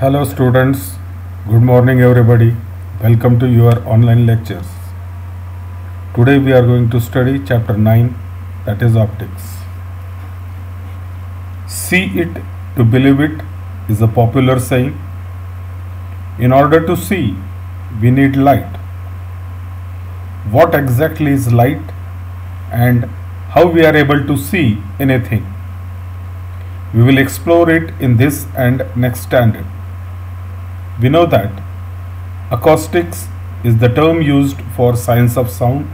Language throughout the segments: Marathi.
Hello students, good morning everybody. Welcome to your online lectures. Today we are going to study chapter 9, that is optics. See it to believe it is a popular saying. In order to see, we need light. What exactly is light and how we are able to see anything? We will explore it in this and next standard. We know that acoustics is the term used for science of sound.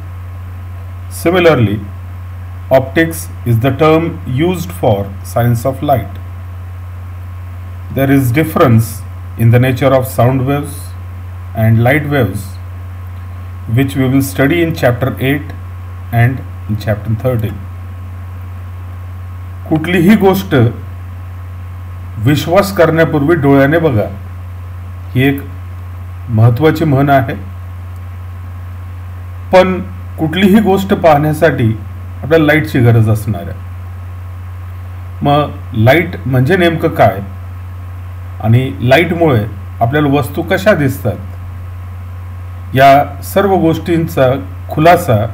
Similarly, optics is the term used for science of light. There is difference in the nature of sound waves and light waves, which we will study in chapter 8 and in chapter 13. कुठलीही गोष्ट विश्वास करण्यापूर्वी डोळ्याने बघा, ही एक महत्त्वाची म्हण आहे. पण कुठलीही गोष्ट पाहण्यासाठी आपल्याला लाईटची गरज असणार आहे. मग लाईट म्हणजे नेमकं काय आणि लाईटमुळे आपल्याला वस्तू कशा दिसतात, या सर्व गोष्टींचा खुलासा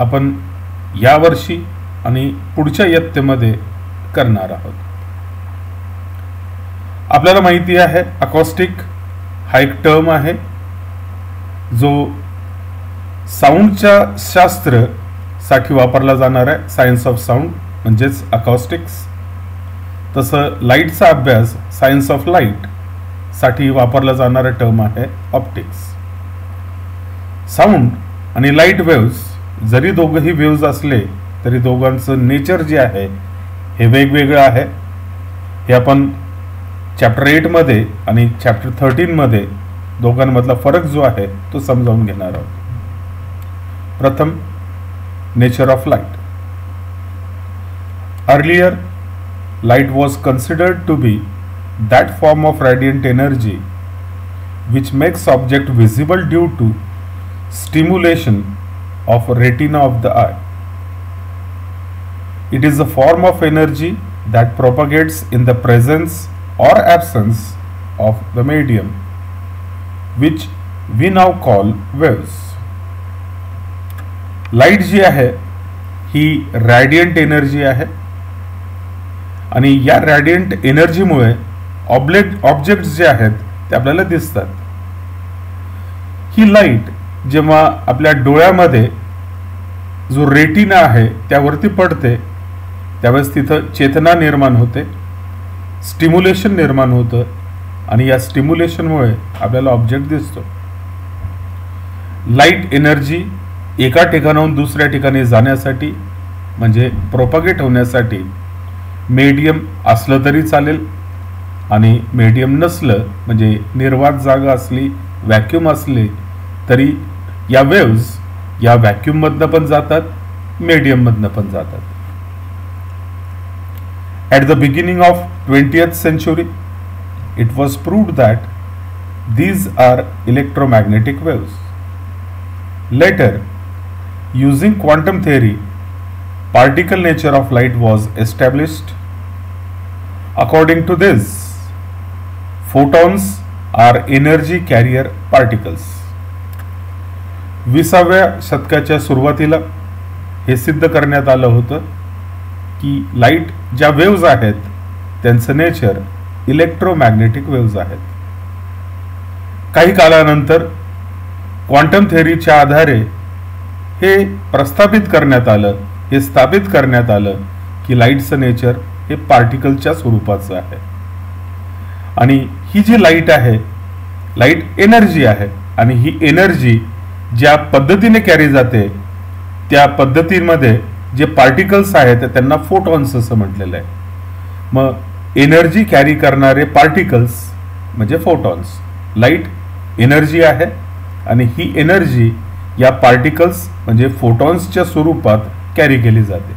आपण यावर्षी आणि पुढच्या इयत्तेमध्ये करणार आहोत. आपल्याला माहिती आहे अकॉस्टिक हा एक टर्म आहे जो साऊंडच्या शास्त्र साठी वापरला जाणार आहे. सायन्स ऑफ साऊंड म्हणजेच अकॉस्टिक्स. तसं लाईटचा अभ्यास सायन्स ऑफ लाईट साठी वापरला जाणारा टर्म आहे ऑप्टिक्स. साऊंड आणि लाईट वेव्स जरी दोघंही वेव्स असले तरी दोघांचं नेचर जे आहे हे वेगवेगळं आहे. हे आपण चॅप्टर 8 मध्ये आणि चॅप्टर 13 मध्ये दोघांमधला फरक जो आहे तो समजावून घेणार आहोत. प्रथम, nature of light. Earlier, light was considered to be that form of radiant energy which makes object visible due to stimulation of retina of the eye. It is a form of energy that propagates in the presence or absence of the medium, which we now call waves. Light जी आहे ही रॅडियंट एनर्जी आहे आणि या रॅडियंट एनर्जीमुळे ऑब्जेक्ट्स जे आहेत ते आपल्याला दिसतात. ही लाईट जेव्हा आपल्या डोळ्यामध्ये जो रेटिना आहे त्यावरती पडते त्यावेळेस तिथं चेतना निर्माण होते, स्टिम्युलेशन निर्माण होतं आणि या स्टिम्युलेशनमुळे आपल्याला ऑब्जेक्ट दिसतो. लाईट एनर्जी एका ठिकाणाहून दुसऱ्या ठिकाणी जाण्यासाठी म्हणजे प्रोपगेट होण्यासाठी मीडियम असलं तरी चालेल आणि मीडियम नसलं म्हणजे निर्वात जागा असली, व्हॅक्यूम असली तरी या वेव्स या व्हॅक्यूममधनं पण जातात, मीडियममधनं पण जातात. At the beginning of 20th century, it was proved that these are electromagnetic waves. Later, using quantum theory, particle nature of light was established. According to this, photons are energy carrier particles. 20व्या शतकाच्या सुरुवातीला हे सिद्ध करण्यात आलं होतं की लाईट ज्या वेव्ज आहेत त्यांचं नेचर इलेक्ट्रोमॅग्नेटिक वेव्ज आहेत. काही कालानंतर क्वांटम थेअरीच्या आधारे हे प्रस्थापित करण्यात आलं, हे स्थापित करण्यात आलं की लाईटचं नेचर हे पार्टिकलच्या स्वरूपाचं आहे आणि ही जी लाईट आहे, लाईट एनर्जी आहे आणि ही एनर्जी ज्या पद्धतीने कॅरी जाते त्या पद्धतीमध्ये जे पार्टिकल्स आहेत त्यांना फोटॉन्स असं म्हटलेलं आहे. मग एनर्जी कॅरी करणारे पार्टिकल्स म्हणजे फोटॉन्स. लाईट एनर्जी आहे आणि ही एनर्जी या पार्टिकल्स म्हणजे फोटॉन्सच्या स्वरूपात कॅरी केली जाते.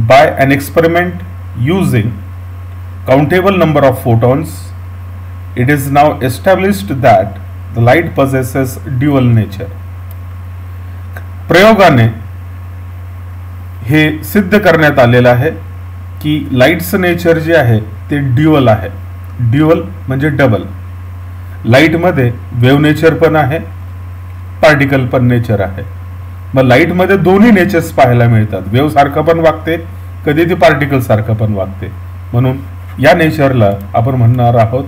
By an experiment using countable number of photons, it is now established that the light possesses dual nature. प्रयोगाने हे सिद्ध करण्यात आलेलं आहे की लाईटचं नेचर जे आहे ते ड्युअल आहे. ड्युअल म्हणजे डबल. लाईटमध्ये वेव्ह नेचर पण आहे, पार्टिकल पण नेचर आहे. मग लाईटमध्ये दोन्ही नेचर्स पाहायला मिळतात. वेव्ह सारखं पण वागते, कधी ती पार्टिकल सारखं पण वागते. म्हणून या नेचरला आपण म्हणणार आहोत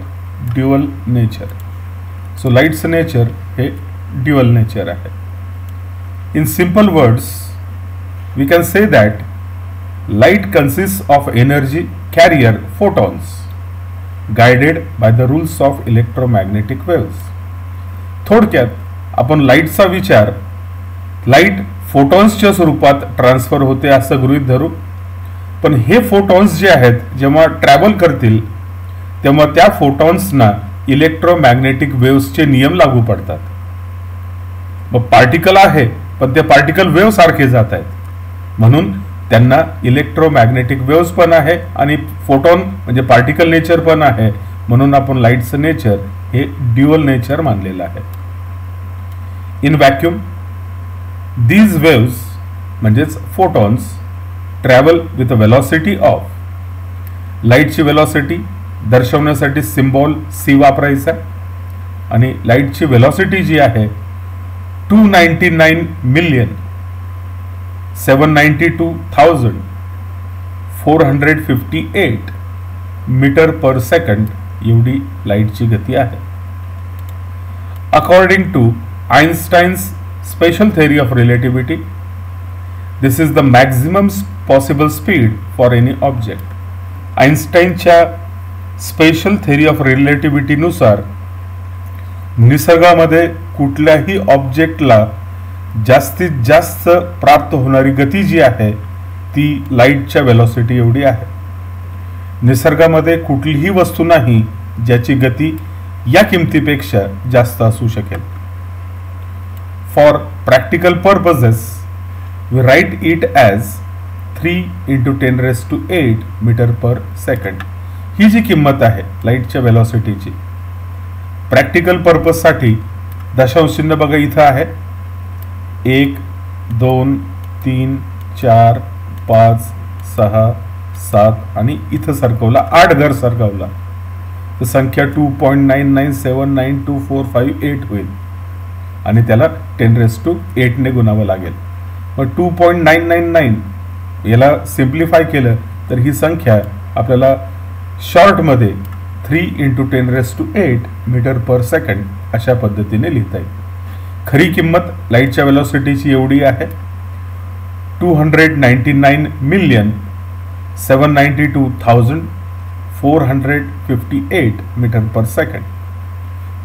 ड्युअल नेचर. सो लाईटचं नेचर हे ड्युअल नेचर आहे. In simple words we can say that light consists of energy carrier photons guided by the rules of electromagnetic waves. थोडक्यात आपण लाईटचा विचार लाईट फोटॉन्सच्या स्वरूपात ट्रान्सफर होते असं गृहीत धरू. पण हे फोटॉन्स जे आहेत जेव्हा ट्रॅव्हल करतील तेव्हा त्या फोटॉन्सना इलेक्ट्रोमॅग्नेटिक वेव्सचे नियम लागू पडतात. मग पार्टिकल आहे पण ते पार्टिकल वेव्ह सारखे जात आहेत, म्हणून त्यांना इलेक्ट्रोमॅग्नेटिक वेव्स पण आहे आणि फोटॉन म्हणजे पार्टिकल नेचर पण आहे. म्हणून आपण लाईटचं नेचर हे ड्युअल नेचर मानलेलं आहे. इन व्हॅक्यूम दीज वेव्स म्हणजेच photons travel with a velocity of, लाईटची वेलॉसिटी दर्शवण्यासाठी सिम्बॉल सी वापरायचा आणि लाईटची वेलॉसिटी जी आहे 299,792,458 मीटर पर सेकंड एवढी लाईटची गती आहे. According to Einstein's special theory of relativity this is the maximum possible speed for any object. आइन्स्टाईनच्या स्पेशल थेअरी ऑफ रिलेटिव्हिटीनुसार निसर्गामध्ये कुठल्याही ऑब्जेक्टला जास्तीत जास्त प्राप्त होणारी गती जी आहे ती लाईटच्या वेलॉसिटी एवढी आहे. निसर्गामध्ये कुठलीही वस्तू नाही ज्याची गती या किमतीपेक्षा जास्त असू शकेल. For practical purposes we write it as 3 × 10⁸ metre per second. ही जी किंमत आहे लाईटच्या वेलॉसिटीची प्रॅक्टिकल पर्पजसाठी दशांश चिन्ह बघा इथं आहे. 1 2 3 4 5 6 7 आणि इथं सरकवला 8 घर सरकवला तर संख्या 2.9979245 होईल आणि त्याला 10⁸ ने गुणावं लागेल. मग 2.999 याला सिम्प्लिफाय केलं तर ही संख्या आपल्याला शॉर्टमध्ये 3 × 10⁸ मीटर पर सेकंड अशा पद्धतीने लिहिता येईल. खरी किंमत लाईटच्या वेलॉसिटीची एवढी आहे 299,792,458 मीटर पर सेकंड.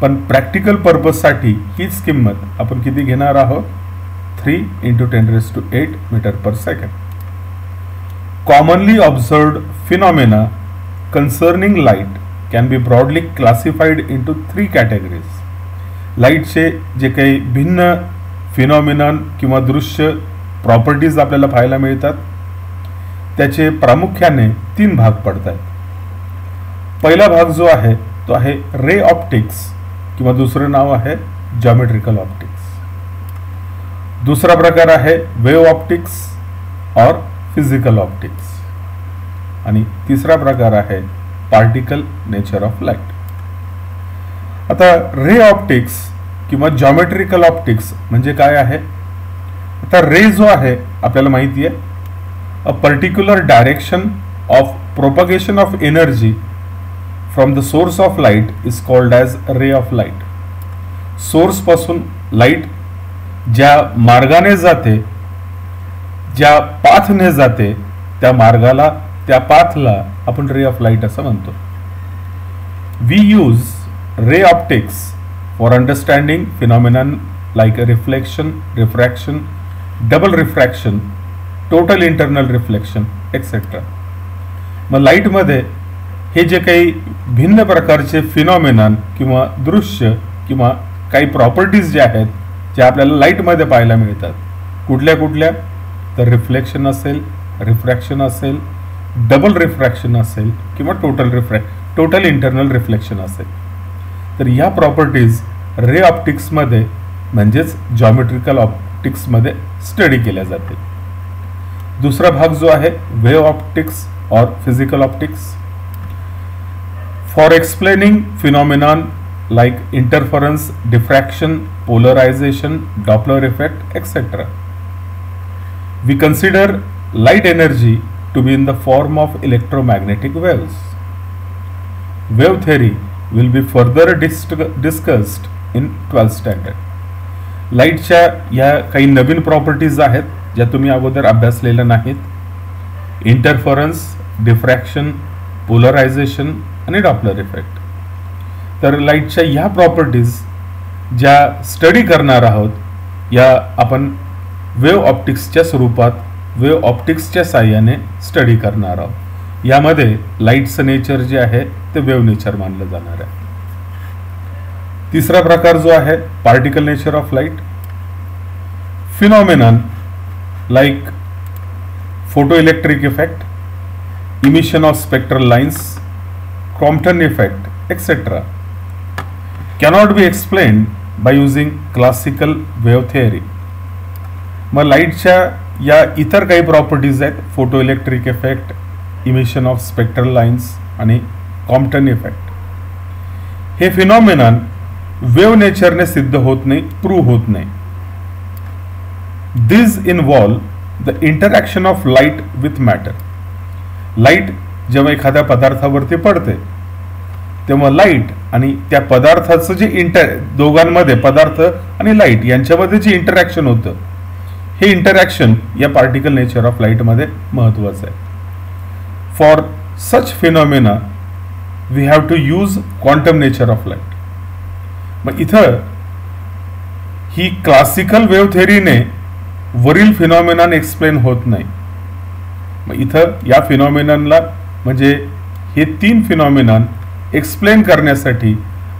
पण प्रॅक्टिकल पर्पजसाठी हीच किंमत आपण किती घेणार आहोत 3 × 10⁸ metre per second. Commonly observed phenomena concerning light can be broadly classified into 3 categories. लाईटचे जे काही भिन्न फिनॉमिनन किंवा दृश्य प्रॉपर्टीज आपल्याला पाहायला मिळतात त्याचे प्रामुख्याने 3 भाग पडतात. पहिला भाग जो आहे तो आहे रे ऑप्टिक्स किंवा दुसरं नाव आहे जॉमेट्रिकल ऑप्टिक्स. दुसरा प्रकार आहे वेव्ह ऑप्टिक्स और फिजिकल ऑप्टिक्स आणि तिसरा प्रकार आहे पार्टिकल नेचर ऑफ लाईट. आता रे ऑप्टिक्स किंवा जॉमेट्रिकल ऑप्टिक्स म्हणजे काय आहे. आता रे जो आहे आपल्याला माहिती आहे a particular direction of propagation of energy from the source of light is called as ray of light. Source पासून लाईट ज्या मार्गाने जाते ज्या पाथने जाते त्या मार्गाला त्या पाथला आपण रे ऑफ लाईट असं म्हणतो. We use ray optics for understanding phenomenon like a reflection, refraction, double refraction, total internal reflection etcetera. मग लाईटमध्ये हे जे काही भिन्न प्रकारचे फिनॉमिनन किंवा दृश्य किंवा काही प्रॉपर्टीज जे आहेत जे आपल्याला लाईटमध्ये पाहायला मिळतात कुठल्या कुठल्या तर रिफ्लेक्शन असेल, रिफ्रॅक्शन असेल, डबल रिफ्रॅक्शन असेल किंवा टोटल इंटरनल रिफ्लेक्शन असेल. तर या प्रॉपर्टीज रे ऑप्टिक्समध्ये म्हणजेच जॉमेट्रिकल ऑप्टिक्समध्ये स्टडी केल्या जाते. दुसरा भाग जो आहे वेव्ह ऑप्टिक्स और physical optics. For explaining phenomenon like interference, diffraction, polarization, Doppler effect, etc., we consider light energy to be in the form of electromagnetic waves. Wave theory will be further discussed in 12th standard. लाईटच्या या काही नवीन प्रॉपर्टीज आहेत ज्या तुम्ही अगोदर अभ्यासलेल्या नाहीत. इंटरफरन्स, डिफ्रॅक्शन, पोलरायझेशन आणि डॉपलर इफेक्ट. तर लाईटच्या ह्या प्रॉपर्टीज ज्या स्टडी करणार आहोत या आपण वेव्ह ऑप्टिक्सच्या स्वरूपात वेव्ह ऑप्टिक्सच्या साहाय्याने स्टडी करणार आहोत. यामध्ये लाईटचं नेचर जे आहे ते वेव्ह नेचर मानलं जाणार आहे. तिसरा प्रकार जो आहे particle nature of light. Phenomenon like photoelectric effect, emission of spectral lines, Crompton effect, etcetera cannot be explained by using classical wave theory. मग लाईटच्या या इतर काही प्रॉपर्टीज आहेत, photo electric effect, emission of spectral lines आणि क्रॉम्प्टन इफेक्ट. हे फिनॉमिनन वेव्ह नेचरने सिद्ध होत नाही, प्रूव्ह होत नाही. This involve the interaction of light with matter. Light जेव्हा एखाद्या पदार्थावरती पडते तेव्हा लाईट आणि त्या पदार्थाचं जे दोघांमध्ये पदार्थ आणि लाईट यांच्यामध्ये जे इंटरॅक्शन होतं हे इंटरॅक्शन या पार्टिकल नेचर ऑफ लाईटमध्ये महत्त्वाचं आहे. For such phenomena we have to use quantum nature of light. मग इथं ही क्लासिकल वेव्ह थेअरीने वरील फिनॉमिनन एक्सप्लेन होत नाही. मग इथं या फिनॉमिननला म्हणजे हे तीन फिनॉमिनन एक्सप्लेन करण्यासाठी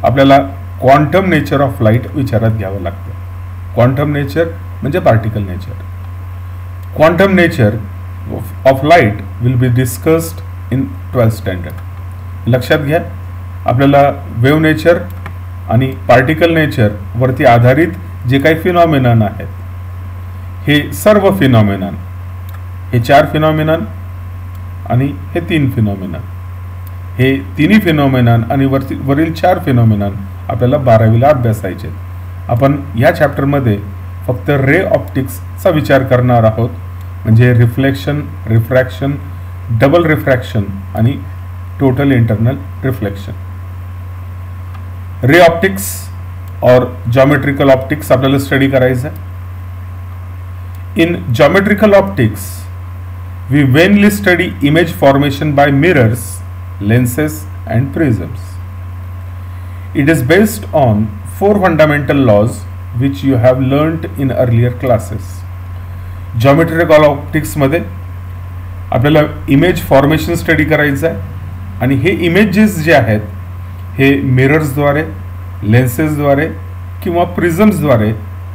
आपल्याला क्वांटम नेचर ऑफ लाईट विचारात घ्यावं लागतं. क्वांटम नेचर म्हणजे particle nature. Quantum nature of light will be discussed in 12th standard. लक्षात घ्या, आपल्याला वेव्ह नेचर आणि पार्टिकल नेचर वरती आधारित जे काही फिनॉमिनन आहेत हे सर्व फिनॉमिनन, हे 4 फिनॉमिनन आणि हे 3 फिनॉमिनन, हे तिन्ही फिनॉमिनन आणि वरील 4 फिनॉमिनन आपल्याला 12वीला अभ्यासायचे. आपण या चॅप्टरमध्ये फक्त रे ऑप्टिक्सचा विचार करणार आहोत, म्हणजे रिफ्लेक्शन, रिफ्रॅक्शन, डबल रिफ्रॅक्शन आणि total internal reflection. Ray optics or geometrical optics आपल्याला स्टडी करायचं आहे. In geometrical optics we mainly study image formation by mirrors, lenses and prisms. It is based on 4 fundamental laws which you have learnt in earlier classes. Geometrical optics मध्ये आपल्याला इमेज फॉर्मेशन स्टडी करायचं आहे आणि हे इमेजेस जे आहेत हे मिरर्सद्वारे, लेन्सेसद्वारे किंवा प्रिझम्सद्वारे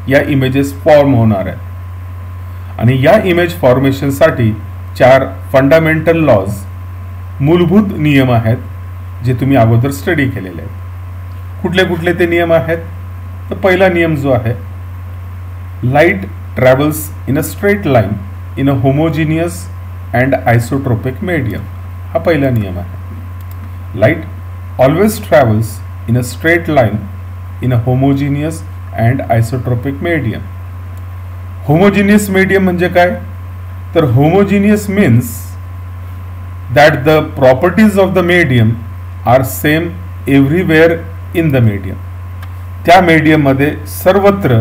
या इमेजेस फॉर्म होणार आहेत. आणि या इमेज फॉर्मेशनसाठी 4 फंडामेंटल लॉज, मूलभूत नियम आहेत जे तुम्ही अगोदर स्टडी केलेले आहेत. कुठले कुठले ते नियम आहेत? तर पहिला नियम जो आहे, light travels in a straight line in a homogeneous and isotropic medium. हा पहिला नियम आहे. Light always travels in a straight line in a homogeneous and isotropic medium. Homogeneous medium म्हणजे काय? तर homogeneous means that the properties of the medium are same everywhere in the medium. त्या मीडियम मध्ये सर्वत्र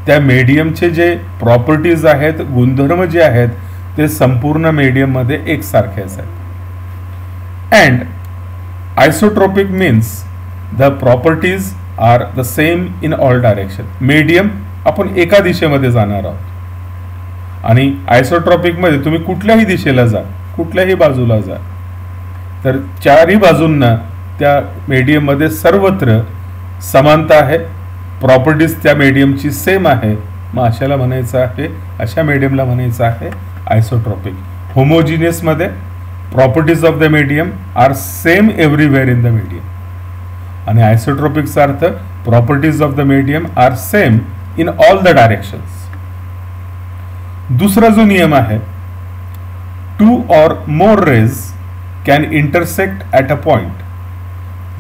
त्या मीडियमचे जे प्रॉपर्टीज आहेत, गुणधर्म जे आहेत ते संपूर्ण मीडियम मध्ये एकसारखेच आहेत. And isotropic means the properties are the same in all direction. Medium आपण एका दिशेमध्ये जाणार आहोत आणि आयसोट्रोपिक मध्ये तुम्ही कुठल्याही दिशेला जा, कुठल्याही बाजूला जा, तर चारही बाजूंना त्या मीडियम मध्ये सर्वत्र समानता आहे, प्रॉपर्टीज त्या मीडियमची सेम आहे. मग अशाला म्हणायचं आहे, अशा मीडियमला म्हणायचं आहे आयसोट्रोपिक. होमोजिनियस मध्ये properties of the medium are same everywhere in the medium आणि आयसोट्रोपिकचा अर्थ properties of the medium are same in all the directions. दुसरा जो नियम आहे, 2 or more rays can intersect at a point.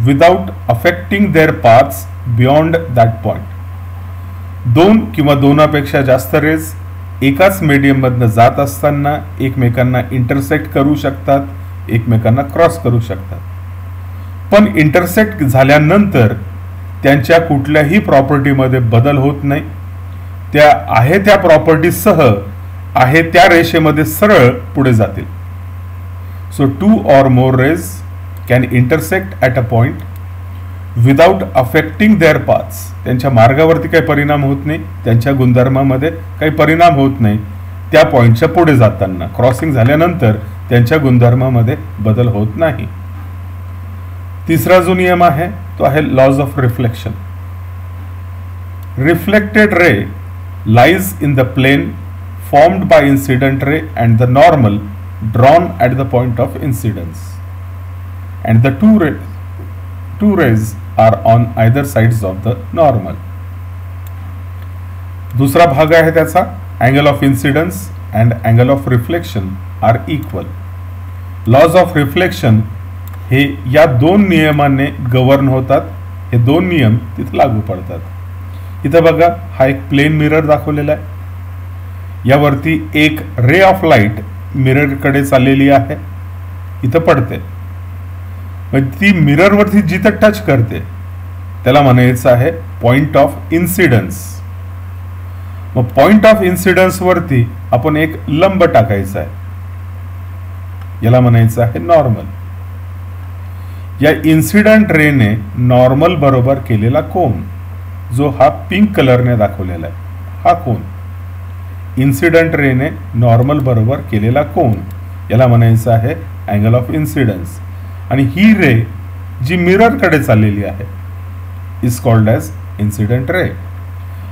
Without affecting their paths beyond that point. दोन किंवा दोनापेक्षा जास्त रेज एकाच मीडियममधनं जात असताना एकमेकांना इंटरसेक्ट करू शकतात, एकमेकांना क्रॉस करू शकतात. पण इंटरसेक्ट झाल्यानंतर त्यांच्या कुठल्याही प्रॉपर्टीमध्ये बदल होत नाही. त्या आहे त्या प्रॉपर्टीसह आहे त्या रेषेमध्ये सरळ पुढे जातील. So 2 or more rays can intersect at a point without affecting their paths. त्यांच्या मार्गावरती काही परिणाम होत नाही, त्यांच्या गुणधर्मामध्ये काही परिणाम होत नाही. त्या पॉइंटच्या पुढे जाताना क्रॉसिंग झाल्यानंतर त्यांच्या गुणधर्मामध्ये बदल होत नाही. तिसरा जो नियम आहे तो आहे laws of reflection. Reflected ray lies in the plane formed by incident ray and the normal drawn at the point of incidence, and the two rays are on either sides of the normal. दूसरा भाग आहे त्याचा, angle of incidence and angle of reflection are equal. Laws of reflection हे या दोन नियमांनी गव्हर्न होतात. हे दोन नियम तिथे लागू पडतात. इथं बघा, हा एक प्लेन मिरर दाखवलेला आहे. यावरती एक रे ऑफ लाईट मिररकडे चाललेली आहे, इथं पडते. ती मिररवरती जिथं टच करते त्याला म्हणायचं आहे पॉइंट ऑफ इन्सिडन्स. मग पॉइंट ऑफ इन्सिडन्स वरती आपण एक लंब टाकायचा आहे, याला म्हणायचं आहे नॉर्मल. या इन्सिडंट रेने नॉर्मल बरोबर केलेला कोन, जो हा पिंक कलरने दाखवलेला आहे, हा कोन इन्सिडंट रेने नॉर्मल बरोबर केलेला कोन, याला म्हणायचं आहे अँगल ऑफ इन्सिडन्स. आणि ही रे जी मिररकडे चाललेली आहे is called as incident ray.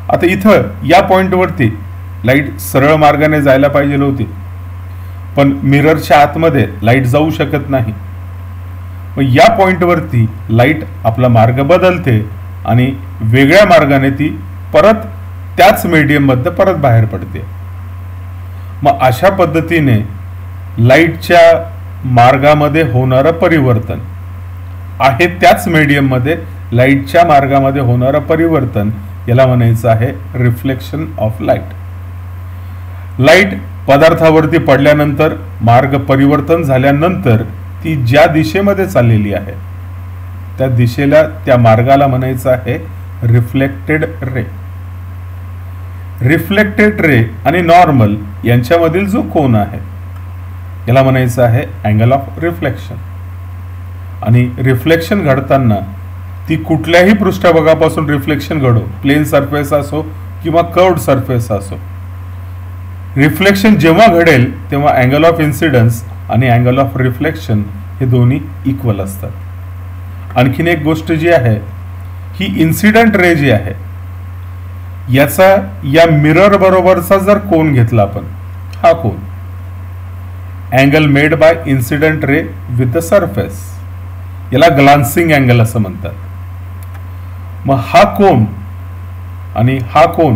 आता इथं या पॉइंटवरती लाईट सरळ मार्गाने जायला पाहिजे होती, पण मिररच्या आतमध्ये लाईट जाऊ शकत नाही. मग या पॉइंटवरती लाईट आपला मार्ग बदलते आणि वेगळ्या मार्गाने ती परत त्याच मीडियममध्ये परत बाहेर पडते. मग अशा पद्धतीने लाईटच्या मार्गामध्ये होणारं परिवर्तन आहे, त्याच मीडियममध्ये लाईटच्या मार्गामध्ये होणारं परिवर्तन याला म्हणायचं आहे रिफ्लेक्शन ऑफ लाईट. लाईट पदार्थावरती पडल्यानंतर मार्ग परिवर्तन झाल्यानंतर ती ज्या दिशेमध्ये चाललेली आहे त्या दिशेला, त्या मार्गाला म्हणायचं आहे रिफ्लेक्टेड रे. रिफ्लेक्टेड रे आणि नॉर्मल यांच्यामधील जो कोन आहे याला म्हणायचं आहे अँगल ऑफ रिफ्लेक्शन. आणि रिफ्लेक्शन घडताना ती कुठल्याही पृष्ठभागापासून रिफ्लेक्शन घडो, प्लेन सरफेस असो किंवा कर्व्ड सरफेस असो, रिफ्लेक्शन जेव्हा घडेल तेव्हा अँगल ऑफ इन्सिडन्स आणि अँगल ऑफ रिफ्लेक्शन हे दोन्ही इक्वल असतात. आणखीन एक गोष्ट जी आहे, ही इन्सिडंट रे जी आहे याचा या मिरर बरोबरचा जर कोन घेतला आपण, हा कोन angle made by incident ray with the surface, याला ग्लान्सिंग अँगल असं म्हणतात. मग हा कोन आणि हा कोन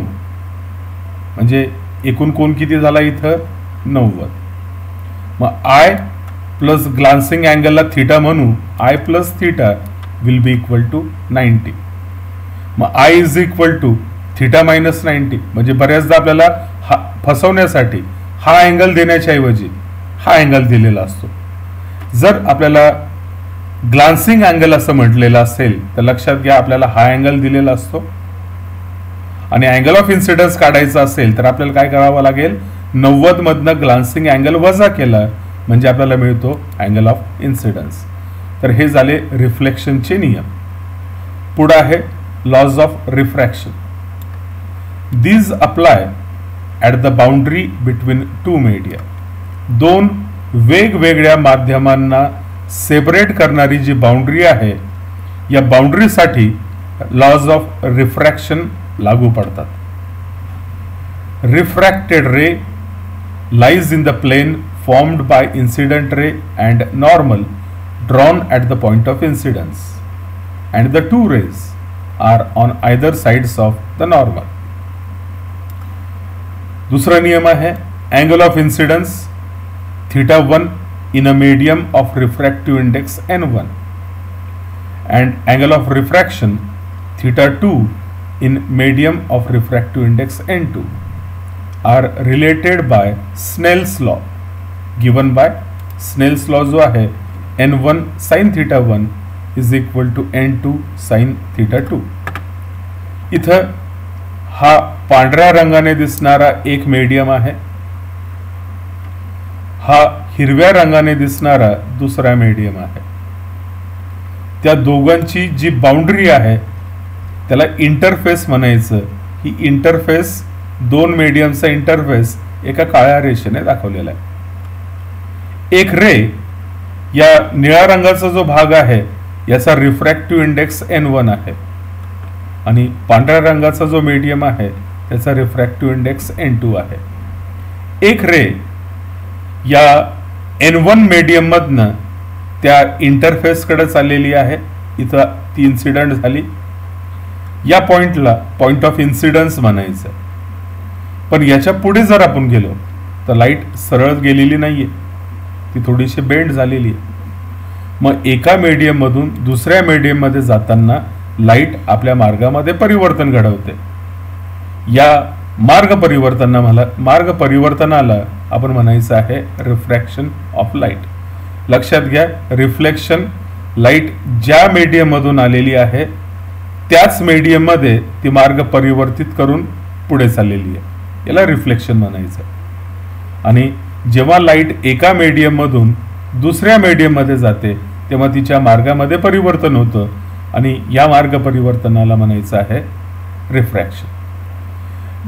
म्हणजे एकूण कोन किती झाला इथं 90. मग आय प्लस ग्लान्सिंग अँगलला थीटा म्हणू, i plus theta will be equal to 90. मग i is equal to theta minus 90. म्हणजे बऱ्याचदा आपल्याला फसवण्यासाठी हा अँगल देण्याच्या ऐवजी हा अँगल दिलेला असतो. जर आपल्याला ग्लान्सिंग अँगल असं म्हटलेलं असेल तर लक्षात घ्या आपल्याला हा अँगल दिलेला असतो. आणि अँगल ऑफ इन्सिडन्स काढायचा असेल तर आपल्याला काय करावं लागेल, 90 मधनं ग्लान्सिंग अँगल वजा केला म्हणजे आपल्याला मिळतो अँगल ऑफ इन्सिडन्स. तर हे झाले रिफ्लेक्शनचे नियम. पुढे आहे laws of refraction. These apply at the boundary between two media. दोन वेगवेगळ्या माध्यमांना सेपरेट करणारी जी बाउंड्री आहे या बाउंड्रीसाठी लॉज ऑफ रिफ्रॅक्शन लागू पडतात. Refracted ray lies in the plane formed by incident ray and normal drawn at the point of incidence and the two rays are on either sides of the normal. दूसरा नियम है angle of incidence theta 1 in a medium of refractive index n1 and angle of refraction theta 2 in medium of refractive index n2 are related by Snell's law, given by Snell's law जो आहे n1 sin theta 1 is equal to n2 sin theta 2. इथं हा पांढऱ्या रंगाने दिसणारा एक मीडियम आहे, हा हिरव्या रंगाने दिसणारा दुसरा मीडियम आहे. त्या दोघांची जी बाउंड्री आहे त्याला इंटरफेस म्हणायचं. ही इंटरफेस दोन मीडियमचा इंटरफेस एका काळ्या रेषेने दाखवलेला आहे. एक रे या निळ्या रंगाचा जो भाग आहे याचा रिफ्रॅक्टिव्ह इंडेक्स n1 आहे आणि पांढऱ्या रंगाचा जो मीडियम आहे त्याचा रिफ्रॅक्टिव्ह इंडेक्स n2 आहे. एक रे या n1 मीडियम मधनं त्या इंटरफेस कडे चाललेली आहे. इथं ती इन्सिडेंट झाली. या पॉइंटला पॉइंट ऑफ इन्सिडन्स म्हणायचं. पण याच्या पुढे जर आपण गेलो तर लाईट सरळ गेलेली नाहीये, ती थोडीशी बेंड झालेली आहे. मग एका मीडियम मधून दुसऱ्या मीडियम मध्ये जाताना लाईट आपल्या मार्गामध्ये परिवर्तन घडवते. या मार्ग परिवर्तनाला आपण म्हणायचं आहे रिफ्रॅक्शन ऑफ लाईट. लक्षात घ्या, रिफ्लेक्शन लाईट ज्या मीडियम मधून आलेली आहे त्याच मीडियम मध्ये ती मार्ग परिवर्तित करून पुढे चाललेली आहे, याला रिफ्लेक्शन म्हणायचं. आणि जेव्हा लाईट एका मीडियम मधून दुसऱ्या मीडियम मध्ये जाते तेव्हा तिच्या मार्गामध्ये परिवर्तन होतं आणि या मार्ग परिवर्तनाला म्हणायचं आहे रिफ्रॅक्शन.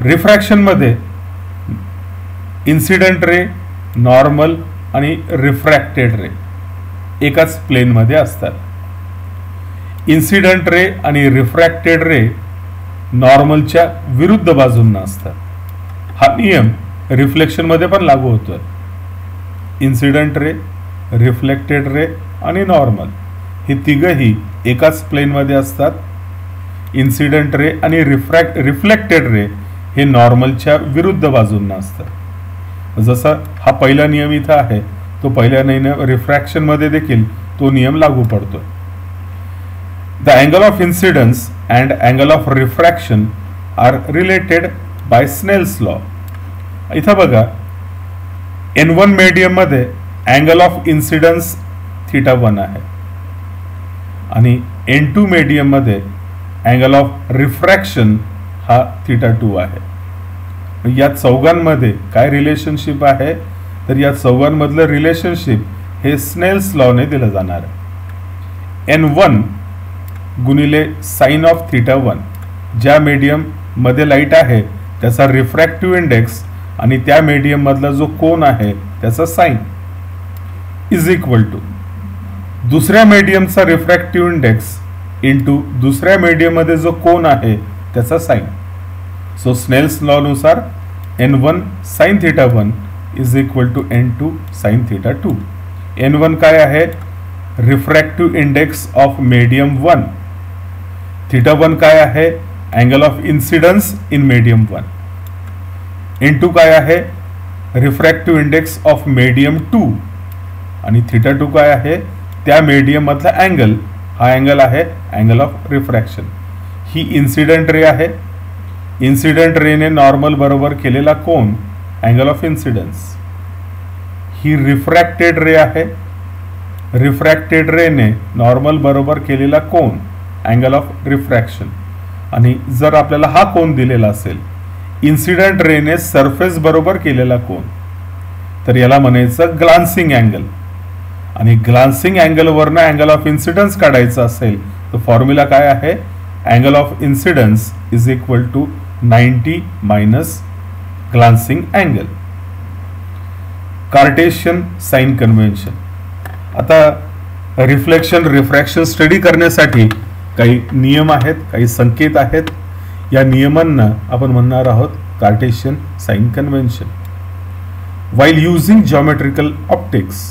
रिफ्रॅक्शन मध्ये इन्सिडेंट रे, नॉर्मल आणि रिफ्रॅक्टेड रे एकाच प्लेन मध्ये असतात. इन्सिडेंट रे आणि रिफ्रॅक्टेड रे नॉर्मलच्या विरुद्ध बाजूंना असतात. हा नियम रिफ्लेक्शन मध्ये पण लागू होतोय. इन्सिडेंट रे, रिफ्लेक्टेड रे आणि नॉर्मल हे तिघही एकाच प्लेन मध्ये असतात. इन्सिडेंट रे आणि रिफ्लेक्टेड रे हे नॉर्मलच्या विरुद्ध बाजूंना असतात. जसा हा पहिला नियम इथं आहे तो पहिल्या नियम रिफ्रॅक्शन मध्ये देखील तो नियम लागू पडतो. The angle of incidence and angle of refraction are related by Snell's law. इथं बघा, n1 मीडियम मध्ये अँगल ऑफ इन्सिडन्स थीटा 1 आहे आणि n2 मीडियम मध्ये अँगल ऑफ रिफ्रॅक्शन हा थीटा 2 आहे. या चौघांमध्ये काय रिलेशनशिप आहे तर या चौघांमधलं रिलेशनशिप हे स्नेल्स लॉने दिलं जाणार आहे. n1 गुणिले साइन ऑफ थीटा 1, ज्या मीडियम मध्ये लाईट आहे त्याचा रिफ्रॅक्टिव्ह इंडेक्स आणि त्या मीडियम मधला जो कोन आहे त्याचा साइन, इज इक्वल टू दुसऱ्या मीडियमचा रिफ्रॅक्टिव्ह इंडेक्स इंटू दुसऱ्या मीडियम मध्ये जो कोन आहे त्याचा साइन. सो स्नेल्स लॉ नुसार n1 sine theta 1 is equal to n2 sine theta 2. n1 काय आहे? Refractive index of medium 1. Theta 1 काय आहे? Angle of incidence in medium 1. n2 काय आहे? Refractive index of medium 2. आणि थीटा 2 काय आहे? त्या मीडियम मधला अँगल, हा अँगल आहे अँगल ऑफ रिफ्रॅक्शन. ही इन्सिडेंट रे आहे. इन्सिडेंट रेने नॉर्मल बरोबर केलेला कोन अँगल ऑफ इन्सिडन्स. ही रिफ्रॅक्टेड रे आहे. रिफ्रॅक्टेड रेने नॉर्मल बरोबर केलेला कोन अँगल ऑफ रिफ्रॅक्शन. आणि जर आपल्याला हा कोन दिलेला असेल इन्सिडेंट रेने सरफेस बरोबर केलेला कोन, तर याला म्हणायचं ग्लान्सिंग अँगल. आणि ग्लान्सिंग अँगल वरनं अँगल ऑफ इन्सिडन्स काढायचा असेल तर फॉर्म्युला काय आहे? Angle of incidence is equal to 90 minus glancing angle. Cartesian sign convention. आता रिफ्लेक्शन रिफ्रॅक्शन स्टडी करण्यासाठी काही नियम आहेत, काही संकेत आहेत. या नियमांना आपण म्हणणार आहोत Cartesian sign convention. While using geometrical optics,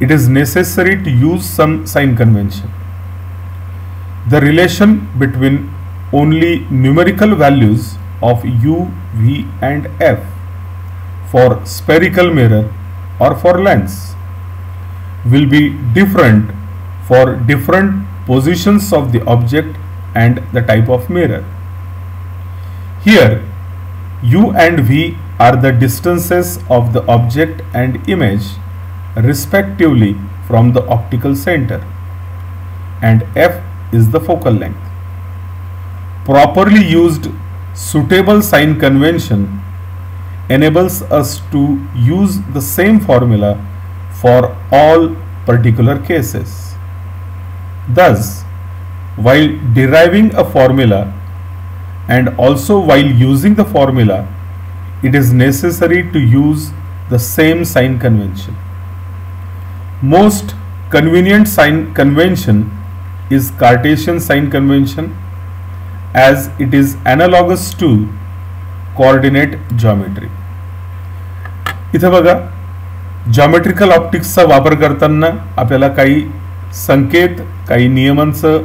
it is necessary to use some sign convention. The relation between only numerical values of u, v and f for spherical mirror or for lens will be different for different positions of the object and the type of mirror. Here, u and v are the distances of the object and image respectively from the optical center, and f is the focal length. Properly used suitable sign convention enables us to use the same formula for all particular cases. Thus, while deriving a formula and also while using the formula, it is necessary to use the same sign convention. Most convenient sign convention is Cartesian sign convention, as it is analogous to coordinate geometry. इथे बघा, जॉमेट्रिकल ऑप्टिक्सचा वापर करताना आपल्याला काही संकेत, काही नियमांचं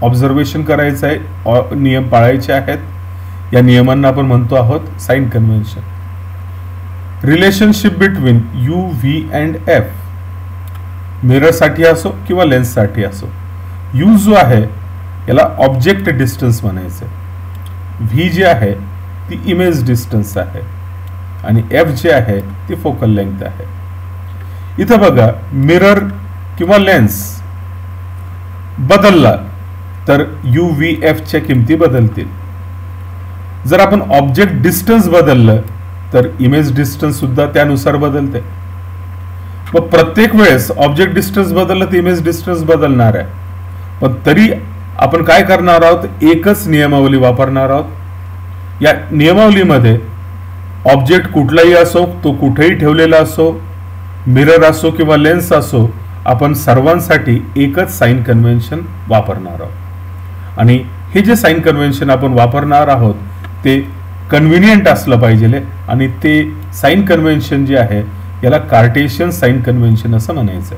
ऑब्झर्वेशन करायचं आहे, नियम पाळायचे आहेत. या नियमांना आपण म्हणतो आहोत sign convention. Relationship between u, v and f, mirror साठी असो किंवा लेन्स साठी असो. यू जो आहे याला ऑब्जेक्ट डिस्टन्स म्हणायचं, व्ही जी आहे ती इमेज डिस्टन्स आहे आणि एफ जे आहे ती फोकल लेंथ आहे. इथं बघा, मिरर किंवा लेन्स बदलला तर यू, व्ही, एफ च्या किमती बदलतील. जर आपण ऑब्जेक्ट डिस्टन्स बदललं तर इमेज डिस्टन्स सुद्धा त्यानुसार बदलते. मग प्रत्येक वेळेस ऑब्जेक्ट डिस्टन्स बदललं तर इमेज डिस्टन्स बदलणार आहे, पण तरी आपण काय करणार आहोत, एकच नियमावली वापरणार आहोत. या नियमावलीमध्ये ऑब्जेक्ट कुठलाही असो, तो कुठेही ठेवलेला असो, मिरर असो किंवा लेन्स असो, आपण सर्वांसाठी एकच साइन कन्व्हेन्शन वापरणार आहोत. आणि हे जे साइन कन्व्हेन्शन आपण वापरणार आहोत ते कन्व्हिनियंट असलं पाहिजे, आणि ते साइन कन्व्हेन्शन जे आहे याला कार्टेशियन साइन कन्व्हेन्शन असं म्हणायचं.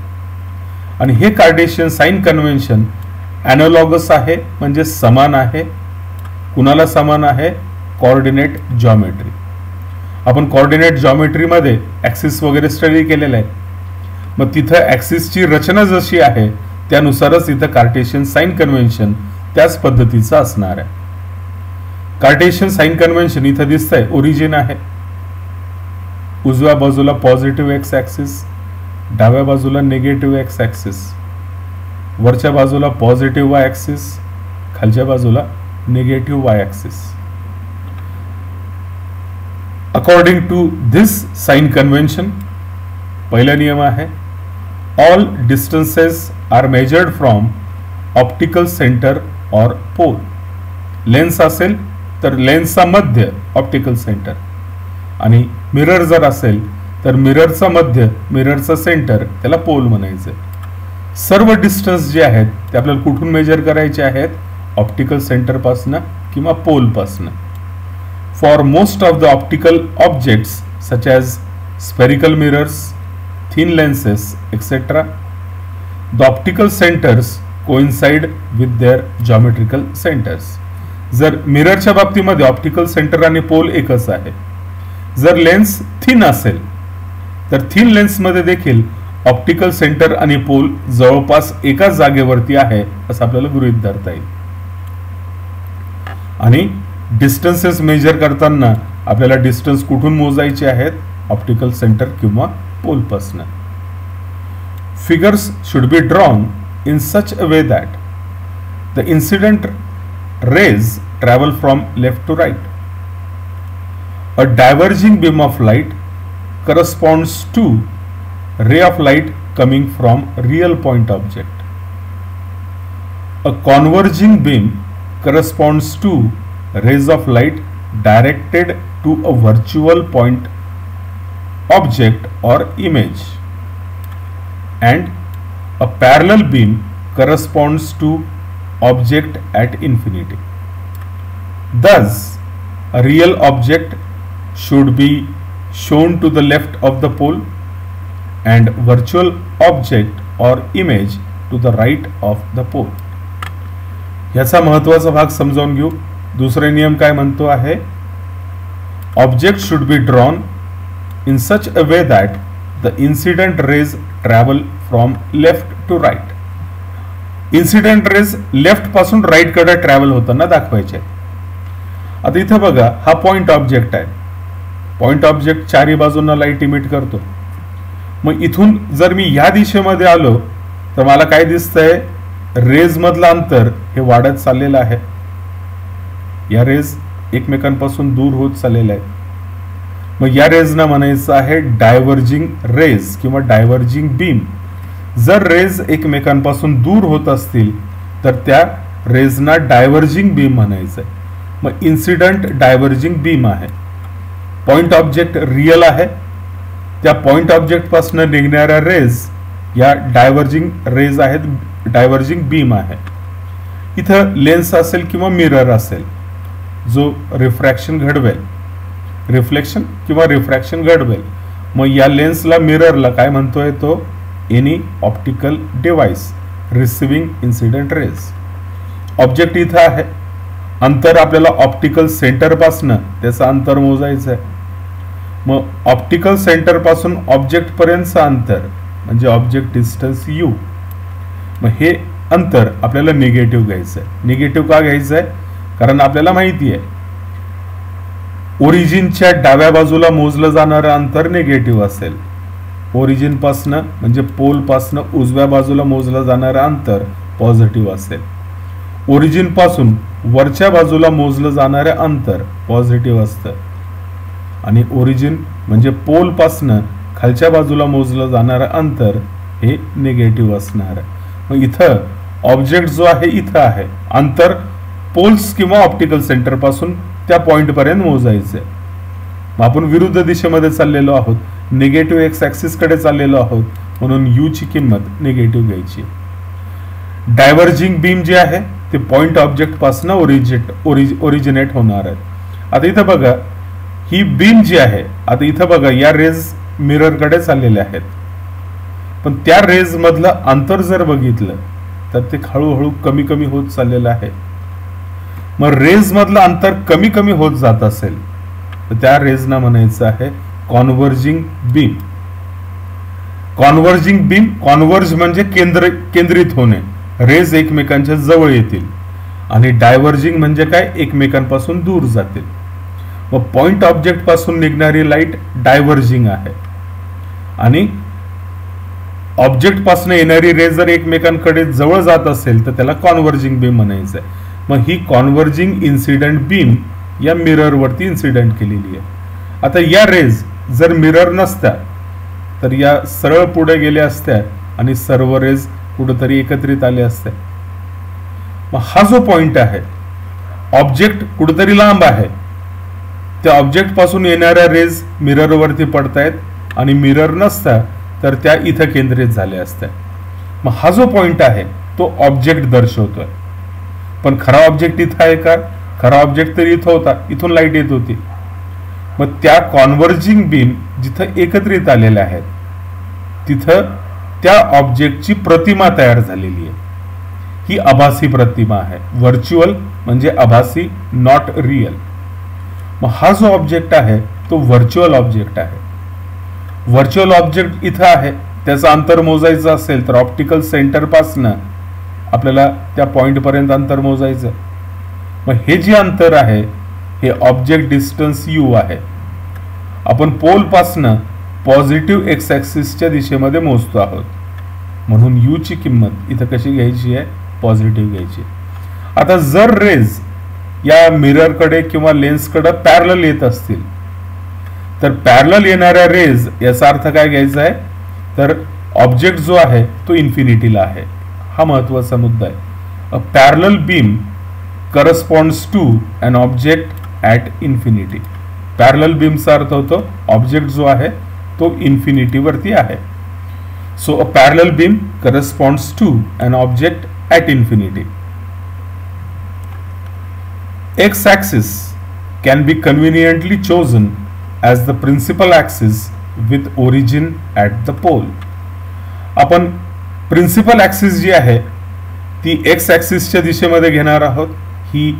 आणि हे कार्टेशियन साइन कन्व्हेन्शन ॲनालॉगस आहे, म्हणजे समान आहे. कुणाला समान आहे? Coordinate geometry. आपण कोऑर्डिनेट जॉमेट्रीमध्ये ॲक्सिस वगैरे स्टडी केलेला आहे. मग तिथं ॲक्सिसची रचना जशी आहे त्यानुसारच इथं कार्टेशियन साइन कन्व्हेन्शन त्याच पद्धतीचं असणार आहे. कार्टेशियन साइन कन्व्हेन्शन इथं दिसतंय, ओरिजिन आहे, उजव्या बाजूला पॉझिटिव्ह एक्स ॲक्सिस, डाव्या बाजूला निगेटिव्ह एक्स ॲक्सिस, वरच्या बाजूला पॉझिटिव्ह वाय ॲक्सिस, खालच्या बाजूला negative y axis. According to this sign convention, पहिला नियम आहे, all distances are measured from optical centre or pole. Lens असेल तर लेन्सचा मध्य ऑप्टिकल सेंटर, आणि मिरर जर असेल तर मिररचा मध्य, मिररचा सेंटर, त्याला पोल म्हणायचं. सर्व डिस्टन्स जे आहेत ते आपल्याला कुठून मेजर करायचे आहेत? ऑप्टिकल सेंटर पासनं किंवा पोल पासनं. For most of the optical objects such as spherical mirrors, thin lenses etcetera, the optical centres coincide with their geometrical centres. जर मिररच्या बाबतीमध्ये ऑप्टिकल सेंटर आणि पोल एकच आहे. जर लेन्स थिन असेल तर थिन लेन्समध्ये देखील ऑप्टिकल सेंटर आणि पोल जवळपास एकाच जागेवरती आहे असं आपल्याला गृहीत धरता येईल. आणि डिस्टन्सेस मेजर करताना आपल्याला डिस्टन्स कुठून मोजायचे आहेत? ऑप्टिकल सेंटर किंवा पोल पासून. Figures should be drawn in such a way that the incident rays travel from left to right. A diverging beam of light corresponds to ray of light coming from real point object. A converging beam corresponds to rays of light directed to a virtual point object or image, and a parallel beam corresponds to object at infinity. Thus, a real object should be shown to the left of the pole and virtual object or image to the right of the pole. याचा महत्त्वाचा भाग समजावून घेऊ. दुसरा नियम काय म्हणतो आहे? Object should be drawn in such a way that the incident rays travel from left to right. Incident rays left पासून राईट कडे ट्रॅव्हल होताना दाखवायचे. आता इथं बघा, हा पॉइंट ऑब्जेक्ट आहे. पॉइंट ऑब्जेक्ट चारी बाजूंना लाईट इमिट करतो. मग इथून जर मी या दिशेमध्ये आलो तर मला काय दिसतंय, रेज मधलं अंतर हे वाढत चाललेलं आहे. या रेज एकमेकांपासून दूर होत चाललेल्या आहेत. मग या रेजना म्हणायचं आहे डायव्हर्जिंग रेज किंवा डायव्हर्जिंग बीम. जर रेज एकमेकांपासून दूर होत असतील तर त्या रेजना डायव्हर्जिंग बीम म्हणायचं आहे. मग इन्सिडंट डायव्हर्जिंग बीम आहे. पॉइंट ऑब्जेक्ट रिअल आहे. त्या पॉइंट ऑब्जेक्ट पासून निघणाऱ्या रेज या डायव्हर्जिंग रेज आहेत, डायव्हर्जिंग बीम आहे. इथं लेन्स असेल किंवा मिरर असेल जो रिफ्रॅक्शन घडवेल, रिफ्लेक्शन किंवा रिफ्रॅक्शन घडवेल. मग या लेन्सला, मिररला काय म्हणतोय तो, any optical device receiving incident rays. Object इथं आहे. अंतर आपल्याला ऑप्टिकल सेंटर पासून त्याचं अंतर मोजायचं आहे. मग ऑप्टिकल सेंटर पासून ऑब्जेक्ट पर्यंतचं अंतर म्हणजे ऑब्जेक्ट डिस्टन्स u. मग हे अंतर आपल्याला निगेटिव्ह घ्यायचं आहे. निगेटिव्ह का घ्यायचं आहे, कारण आपल्याला माहिती आहे ओरिजिनच्या डाव्या बाजूला मोजलं जाणारं अंतर निगेटिव्ह असेल. ओरिजिन पासनं म्हणजे पोल पासनं उजव्या बाजूला मोजलं जाणारं अंतर पॉझिटिव्ह असेल. ओरिजिन पासून वरच्या बाजूला मोजलं जाणारं अंतर पॉझिटिव्ह असतं आणि ओरिजिन म्हणजे पोल पासनं खालच्या बाजूला मोजलं जाणारं अंतर हे निगेटिव्ह असणार आहे. मग इथं ऑब्जेक्ट जो आहे इथं आहे. अंतर पोल्स किंवा ऑप्टिकल सेंटर पासून त्या पॉइंट पर्यंत मोजायचं आहे. मग आपण विरुद्ध दिशेमध्ये चाललेलो आहोत, निगेटिव्ह एक्स ऍक्सिस कडे चाललेलो आहोत, म्हणून यू ची किंमत निगेटिव्ह घ्यायची. डायव्हर्जिंग बीम जे आहे ते पॉइंट ऑब्जेक्ट पासून ओरिजिनेट होणार आहे. आता इथं बघा, ही बीम जी आहे, आता इथं बघा या रेज मिरर कडे चाललेल्या आहेत. पण त्या रेज मधलं अंतर जर बघितलं तर ते हळूहळू कमी कमी होत चाललेलं आहे. मग रेज मधलं अंतर कमी कमी होत जात असेल तर त्या रेजना म्हणायचं आहे converging beam. Converging beam, converge म्हणजे केंद्रित होणे, रेज एकमेकांच्या जवळ येतील. आणि डायव्हर्जिंग म्हणजे काय, एकमेकांपासून दूर जातील. मग पॉइंट ऑब्जेक्ट पासून निघणारी लाईट डायव्हर्जिंग आहे आणि ऑब्जेक्ट पासून येणारी रेज जर एकमेकांकडे जवळ जात असेल तर त्याला कॉन्व्हर्जिंग बीम म्हणायचं आहे. मग ही कॉन्व्हर्जिंग इन्सिडेंट बीम या मिरर वरती इन्सिडेंट केलेली आहे. आता या रेज जर मिरर नसत्या तर या सरळ पुढे गेल्या असत्या आणि सर्व रेज कुठेतरी एकत्रित आल्या असत्या. मग हा जो पॉइंट आहे, ऑब्जेक्ट कुठेतरी लांब आहे, त्या ऑब्जेक्ट पासून येणाऱ्या रेज मिरर वरती पडतायत आणि मिरर नसता तर त्या इथं केंद्रित झाल्या असत्या. मग हा जो पॉइंट आहे तो ऑब्जेक्ट दर्शवतोय. पण खरा ऑब्जेक्ट इथं आहे का, खरा ऑब्जेक्ट तर इथं होता, इथून लाईट येत होती. मग त्या कॉन्व्हर्जिंग बीम जिथं एकत्रित आलेल्या आहेत तिथं त्या ऑब्जेक्टची प्रतिमा तयार झालेली आहे. ही आभासी प्रतिमा आहे. व्हर्च्युअल म्हणजे आभासी, नॉट रिअल. मग हा जो ऑब्जेक्ट आहे तो व्हर्च्युअल ऑब्जेक्ट आहे. व्हर्च्युअल ऑब्जेक्ट इथं आहे, त्याचं अंतर मोजायचं असेल तर ऑप्टिकल सेंटर पासनं आपल्याला त्या पॉइंट पर्यंत अंतर मोजायचं. मग हे जे अंतर आहे हे ऑब्जेक्ट डिस्टन्स u आहे. आपण पोल पासनं पॉझिटिव्ह एक्स ऍक्सिसच्या दिशेमध्ये मोजतो आहोत, म्हणून u ची किंमत इथं कशी घ्यायची आहे, पॉझिटिव्ह घ्यायची. आता जर रेज या मिररकडे किंवा लेन्सकडे पॅरलल येत असतील तर पॅरलल येणाऱ्या रेज याचा अर्थ काय घ्यायचा आहे, तर ऑब्जेक्ट जो आहे तो इन्फिनिटीला आहे. हा महत्वाचा मुद्दा आहे. A parallel beam corresponds to an object at infinity. Parallel बीमचा अर्थ होतो ऑब्जेक्ट जो आहे तो इन्फिनिटी वरती आहे. So a parallel beam corresponds to an object at infinity. X axis can be conveniently chosen as the principal axis with origin at the pole. आपण प्रिन्सिपल ऍक्सिस जी आहे ती एक्स ऍक्सिसच्या दिशेमध्ये घेणार आहोत. ही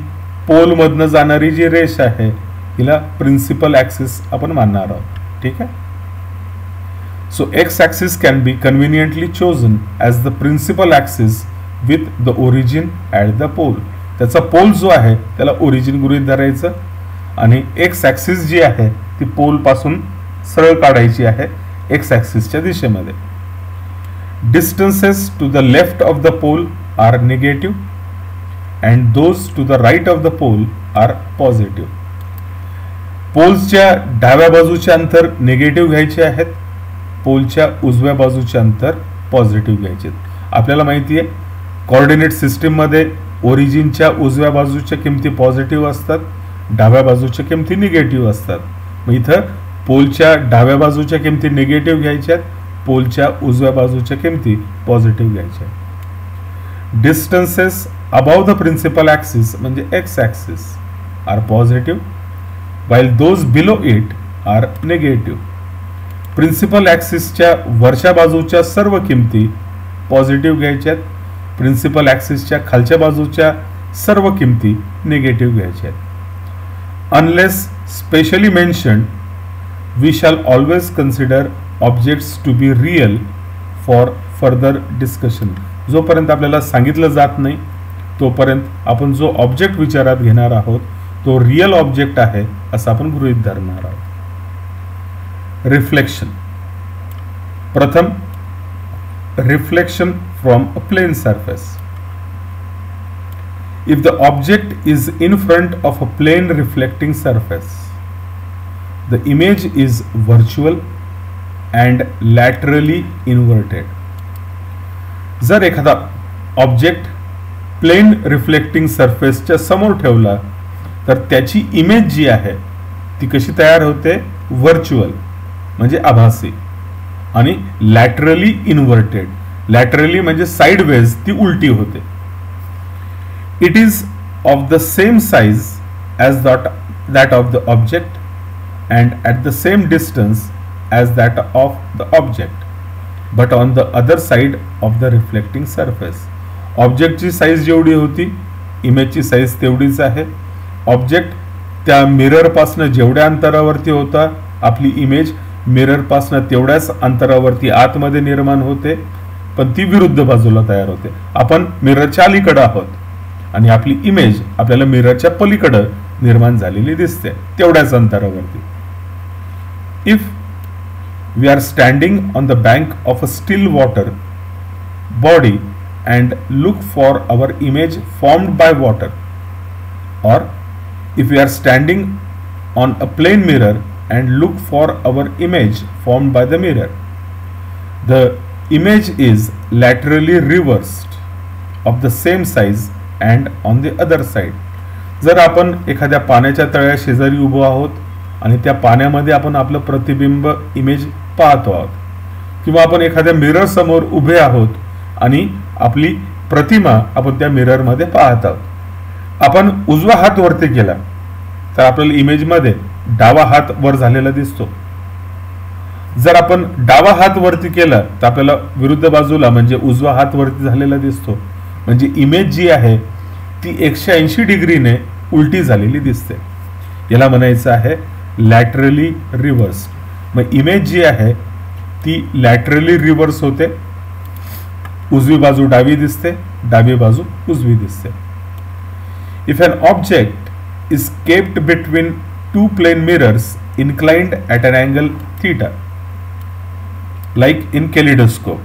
पोल मधनं जाणारी जी रेष आहे हिला प्रिन्सिपल ऍक्सिस आपण मानणार आहोत. ठीक आहे. So x axis can be conveniently chosen as the principal axis with the origin at the pole. त्याचा पोल जो आहे त्याला ओरिजिन गृहीत धरायचं आणि एक्स ॲक्सिस जी आहे ती पोल पासून सरळ काढायची आहे एक्स ॲक्सिसच्या दिशेमध्ये. Distances to the left of the pole are negative and those to the right of the pole are positive. पोल्सच्या डाव्या बाजूचे अंतर निगेटिव्ह घ्यायचे आहेत, पोलच्या उजव्या बाजूचे अंतर पॉझिटिव्ह घ्यायचे. आपल्याला माहिती आहे कोऑर्डिनेट सिस्टीममध्ये ओरिजिनच्या उजव्या बाजूच्या किमती पॉझिटिव्ह असतात, डाव्या बाजूच्या किमती निगेटिव्ह असतात. मग इथं पोलच्या डाव्या बाजूच्या किमती निगेटिव्ह घ्यायच्या आहेत, पोलच्या उजव्या बाजूच्या किमती पॉझिटिव्ह घ्यायच्या आहेत. Distances above the principal axis म्हणजे X axis are positive while those below it are negative. प्रिन्सिपल ॲक्सिसच्या वरच्या बाजूच्या सर्व किमती पॉझिटिव्ह घ्यायच्यात, प्रिन्सिपल ॲक्सिसच्या खालच्या बाजूच्या सर्व किमती निगेटिव्ह घ्यायच्या आहेत. Unless specially mentioned we shall always consider objects to be real for further discussion. जोपर्यंत आपल्याला सांगितलं जात नाही तोपर्यंत आपण जो ऑब्जेक्ट विचारात घेणार आहोत तो रिअल ऑब्जेक्ट आहे असं आपण गृहीत धरणार आहोत. रिफ्लेक्शन. प्रथम reflection from a plane surface. If the object is in front of a plane reflecting surface the image is virtual and laterally inverted. जर एखादा ऑब्जेक्ट प्लेन रिफ्लेक्टिंग सरफेसच्या समोर ठेवला तर त्याची इमेज जी आहे ती कशी तयार होते, व्हर्च्युअल म्हणजे आभासी आणि लॅटरली इन्व्हर्टेड. लॅटरली म्हणजे साइडवेज ती उलटी होते. It is of the same size as that of the object and at the same distance as that of the object but on the other side of the reflecting surface. ऑब्जेक्टची साईज जेवढी होती इमेजची साईज तेवढीच आहे. ऑब्जेक्ट त्या मिररपासनं जेवढ्या अंतरावरती होता आपली इमेज मिररपासनं तेवढ्याच अंतरावरती आतमध्ये निर्माण होते, पण ती विरुद्ध बाजूला तयार होते. आपण मिररच्या अलीकडे आहोत आणि आपली इमेज आपल्याला मिररच्या पलीकडे निर्माण झालेली दिसते तेवढ्याच अंतरावरती. If we are standing on the bank of a still water body and look for our image formed by water, or if we are standing on a plane mirror and look for our image formed by the mirror, the image is laterally reversed of the same size and on the other side. जर आपण एखाद्या पाण्याच्या तळ्या शेजारी उभो आहोत आणि त्या पाण्यामध्ये आपण आपलं प्रतिबिंब इमेज पाहतो आहोत किंवा आपण एखाद्या मिरर समोर उभे आहोत आणि आपली प्रतिमा आपण त्या मिररमध्ये पाहत आहोत. आपण उजवा हात वरती केला तर आपल्याला इमेजमध्ये डावा हात वर झालेला दिसतो. जर आपण डावा हात वरती केला तर आपल्याला विरुद्ध बाजूला म्हणजे उजवा हात वरती झालेला दिसतो. म्हणजे इमेज जी आहे ती 180 डिग्रीने उलटी झालेली दिसते. याला म्हणायचं आहे लॅटरली रिव्हर्स. मग इमेज जी आहे ती लॅटरली रिव्हर्स होते. उजवी बाजू डावी दिसते, डावी बाजू उजवी दिसते. If an object is kept between two plane mirrors inclined at an angle theta, like in kaleidoscope,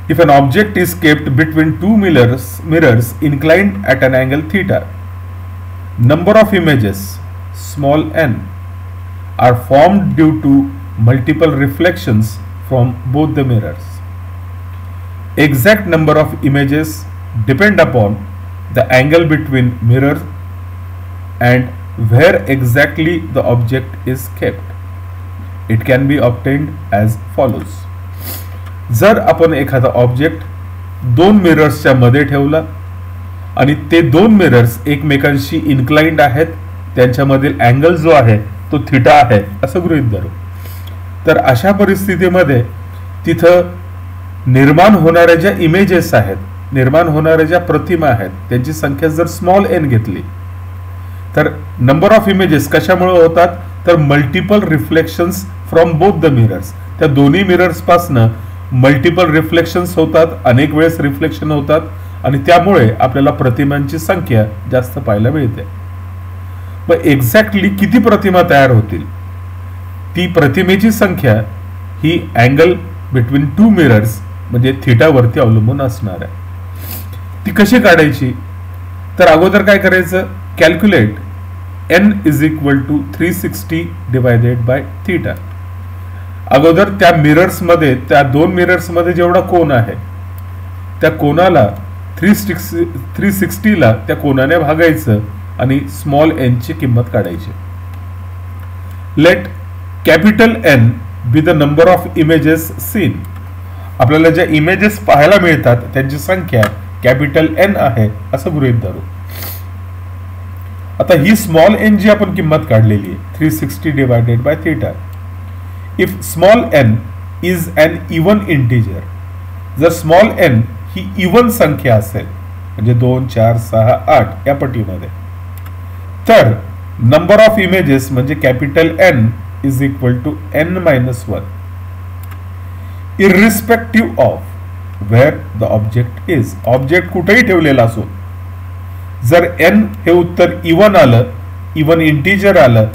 if an object is kept between two mirrors inclined at an angle theta, number of images small n are formed due to multiple reflections from both the mirrors. Exact number of images depend upon the angle between mirrors and where exactly the object is kept. It can be obtained as follows. जर आपण एखादा ऑब्जेक्ट दोन मिरर्सच्या मध्ये ठेवला आणि ते दोन मिरर्स एकमेकांशी इन्क्लाइंड आहेत, त्यांच्यामधील अँगल जो आहे तो थीटा आहे असं गृहीत धरू, तर अशा परिस्थितीमध्ये तिथं निर्माण होणाऱ्या ज्या इमेजेस आहेत, निर्माण होणाऱ्या ज्या प्रतिमा आहेत, त्यांची संख्या जर स्मॉल एन घेतली तर नंबर ऑफ इमेजेस कशामुळे होतात, तर multiple reflections from both the mirrors, त्या दोन्ही मिरर्स पासनं मल्टिपल रिफ्लेक्शन्स होतात, अनेक वेळेस रिफ्लेक्शन होतात आणि त्यामुळे आपल्याला प्रतिमांची संख्या जास्त पाहायला मिळते. मग एक्झॅक्टली किती प्रतिमा तयार होतील, ती प्रतिमेची संख्या ही अँगल बिटवीन टू मिरर्स म्हणजे थिटावरती अवलंबून असणार आहे. ती कशी काढायची, तर अगोदर काय करायचं, calculate n is equal to 360 divided by theta. अगोदर त्या मिरर्स मध्ये, त्या दोन मिरर्स मध्ये जेवढा कोन आहे त्या कोनाला 360 ला त्या कोनाने भागायचं आणि स्मॉल n ची किंमत काढायची. Let capital N be the number of images seen. आपल्याला ज्या इमेजेस पाहायला मिळतात त्यांची संख्या कॅपिटल N आहे असं गृहीत धरू. आता ही स्मॉल n जी आपण किंमत काढलेली आहे 360 divided by theta, if small n is an even integer, जर स्मॉल n ही इवन संख्या असेल म्हणजे 2 4 6 8 या पटीमध्ये, तर नंबर ऑफ इमेजेस म्हणजे capital N is equal to n-1 irrespective of where the object is. Object कुठेही ठेवलेला असो, जर n हे उत्तर इवन आलं, इवन इंटिजर आलं,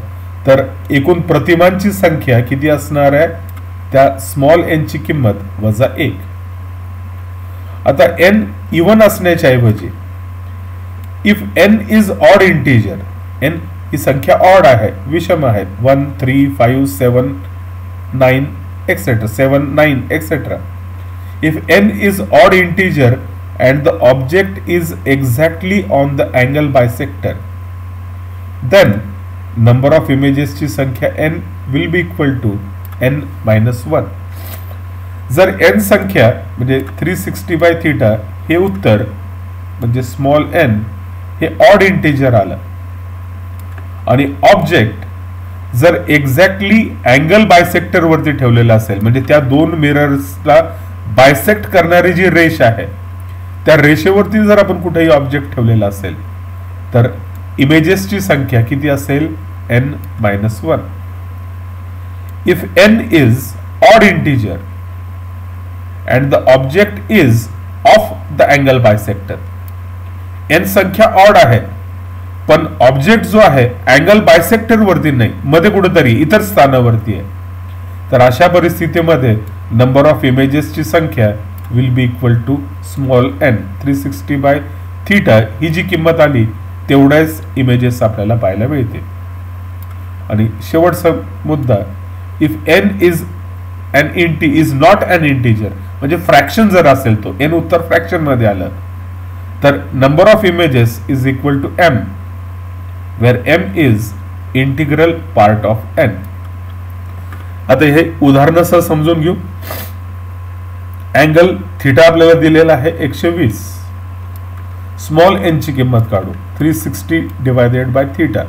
तर एकूण प्रतिमांची संख्या किती असणार आहे, त्या स्मॉल n ची किंमत -1. आता n इवन असण्याच्या ऐवजी if n is odd integer, n ही संख्या ऑड आहे, विषम आहे, 1 3 5 7 9 etc 7 9 etc. If n is odd integer and the object is exactly on the angle bisector, then number of images ची संख्या n will be equal to n-1. जर n संख्या म्हणजे 360 बाय थिटा हे उत्तर म्हणजे स्मॉल n हे ऑड इंटिजर आलं आणि ऑब्जेक्ट जर एक्झॅक्टली अँगल बायसेक्टर वरती ठेवलेला असेल, म्हणजे त्या दोन मिरर्सला बायसेक्ट करणारी जी रेष आहे त्या रेषेवरती जर आपण कुठेही ऑब्जेक्ट ठेवलेला असेल, तर इमेजेसची संख्या किती असेल, n-1. If n is odd integer and the object is of the angle bisector, n संख्या ऑड आहे पण ऑब्जेक्ट जो आहे अँगल बायसेक्टर वरती नाही, मध्ये कुठेतरी इतर स्थानावरती आहे, तर अशा परिस्थितीमध्ये नंबर ऑफ इमेजेसची संख्या will be equal to small n. 360 by theta ही जी किंमत आली तेवढ्याच इमेजेस आपल्याला पाहायला मिळते. आणि शेवटचा मुद्दा, if n is not an integer, म्हणजे फ्रॅक्शन जर असेल, तो n उत्तर फ्रॅक्शन मध्ये आलं, तर number of images is equal to m, where m is integral part of n. आता हे उदाहरणासह समजून घेऊ. अँगल थिटा आपल्याला दिलेला आहे 120, स्मॉल n ची किंमत काढू. 360 डिवायडेड बाय थिटा,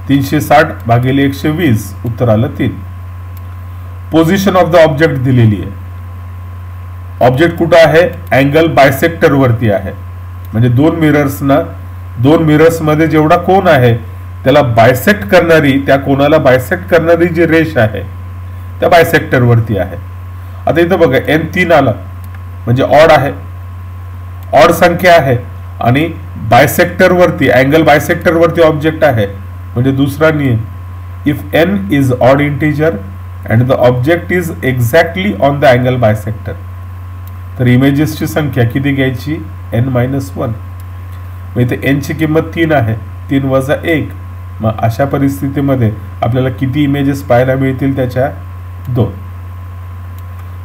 360 भागिले 120 उत्तर आलं 3. पोझिशन ऑफ द ऑब्जेक्ट दिलेली आहे. ऑब्जेक्ट कुठं आहे, अँगल बायसेक्टर वरती आहे, म्हणजे दोन मिरर्स मध्ये जेवढा कोन आहे त्याला बायसेक्ट करणारी, त्या कोनाला बायसेक्ट करणारी जी रेष आहे त्या बायसेक्टर वरती आहे. आता इथं बघा n3 आला म्हणजे ऑड आहे, ऑड संख्या आहे आणि बायसेक्टर वरती, अँगल बायसेक्टर वरती ऑब्जेक्ट आहे, म्हणजे दुसरा नियम, if n is odd integer and the object is exactly on the angle bisector, तर इमेजेसची संख्या किती घ्यायची, n-1. मग इथे n ची किंमत 3 आहे, 3 वजा 1. मग अशा परिस्थितीमध्ये आपल्याला किती इमेजेस पाहायला मिळतील, त्याच्या 2.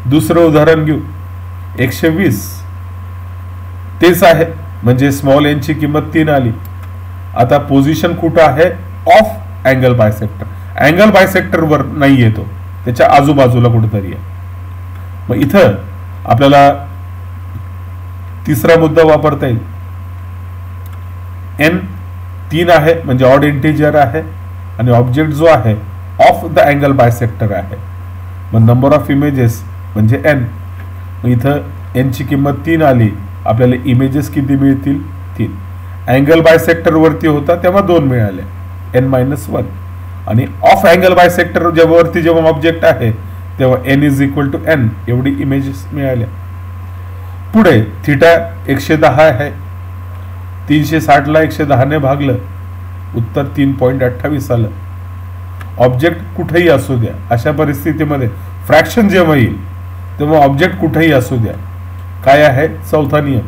दुसरं उदाहरण घेऊ. 120 तेच आहे, म्हणजे स्मॉल n ची किंमत 3 आली. आता पोझिशन कुठं आहे, of angle bisector, angle bisector वर नाही येतो, त्याच्या आजूबाजूला कुठेतरी आहे. मग इथं आपल्याला तिसरा मुद्दा वापरता येईल. n3 आहे म्हणजे ऑड इंटिजर आहे आणि ऑब्जेक्ट जो आहे ऑफ द अँगल बायसेक्टर आहे, मग नंबर ऑफ इमेजेस म्हणजे n. मग इथं n ची किंमत 3 आली, आपल्याला इमेजेस किती मिळतील, 3. अँगल बायसेक्टर वरती होता तेव्हा 2 मिळाले, n-1. आणि ऑफ अँगल बायसेक्टर जेव्हा ऑब्जेक्ट आहे तेव्हा n is equal to n एवढी इमेजेस मिळाल्या. पुढे थिटा 110 आहे, 360 ला 110 ने भागलं, उत्तर 3.28 आलं. ऑब्जेक्ट कुठेही असू द्या, अशा परिस्थितीमध्ये फ्रॅक्शन जेव्हा येईल तेव्हा ऑब्जेक्ट कुठेही असू द्या, काय आहे चौथा नियम,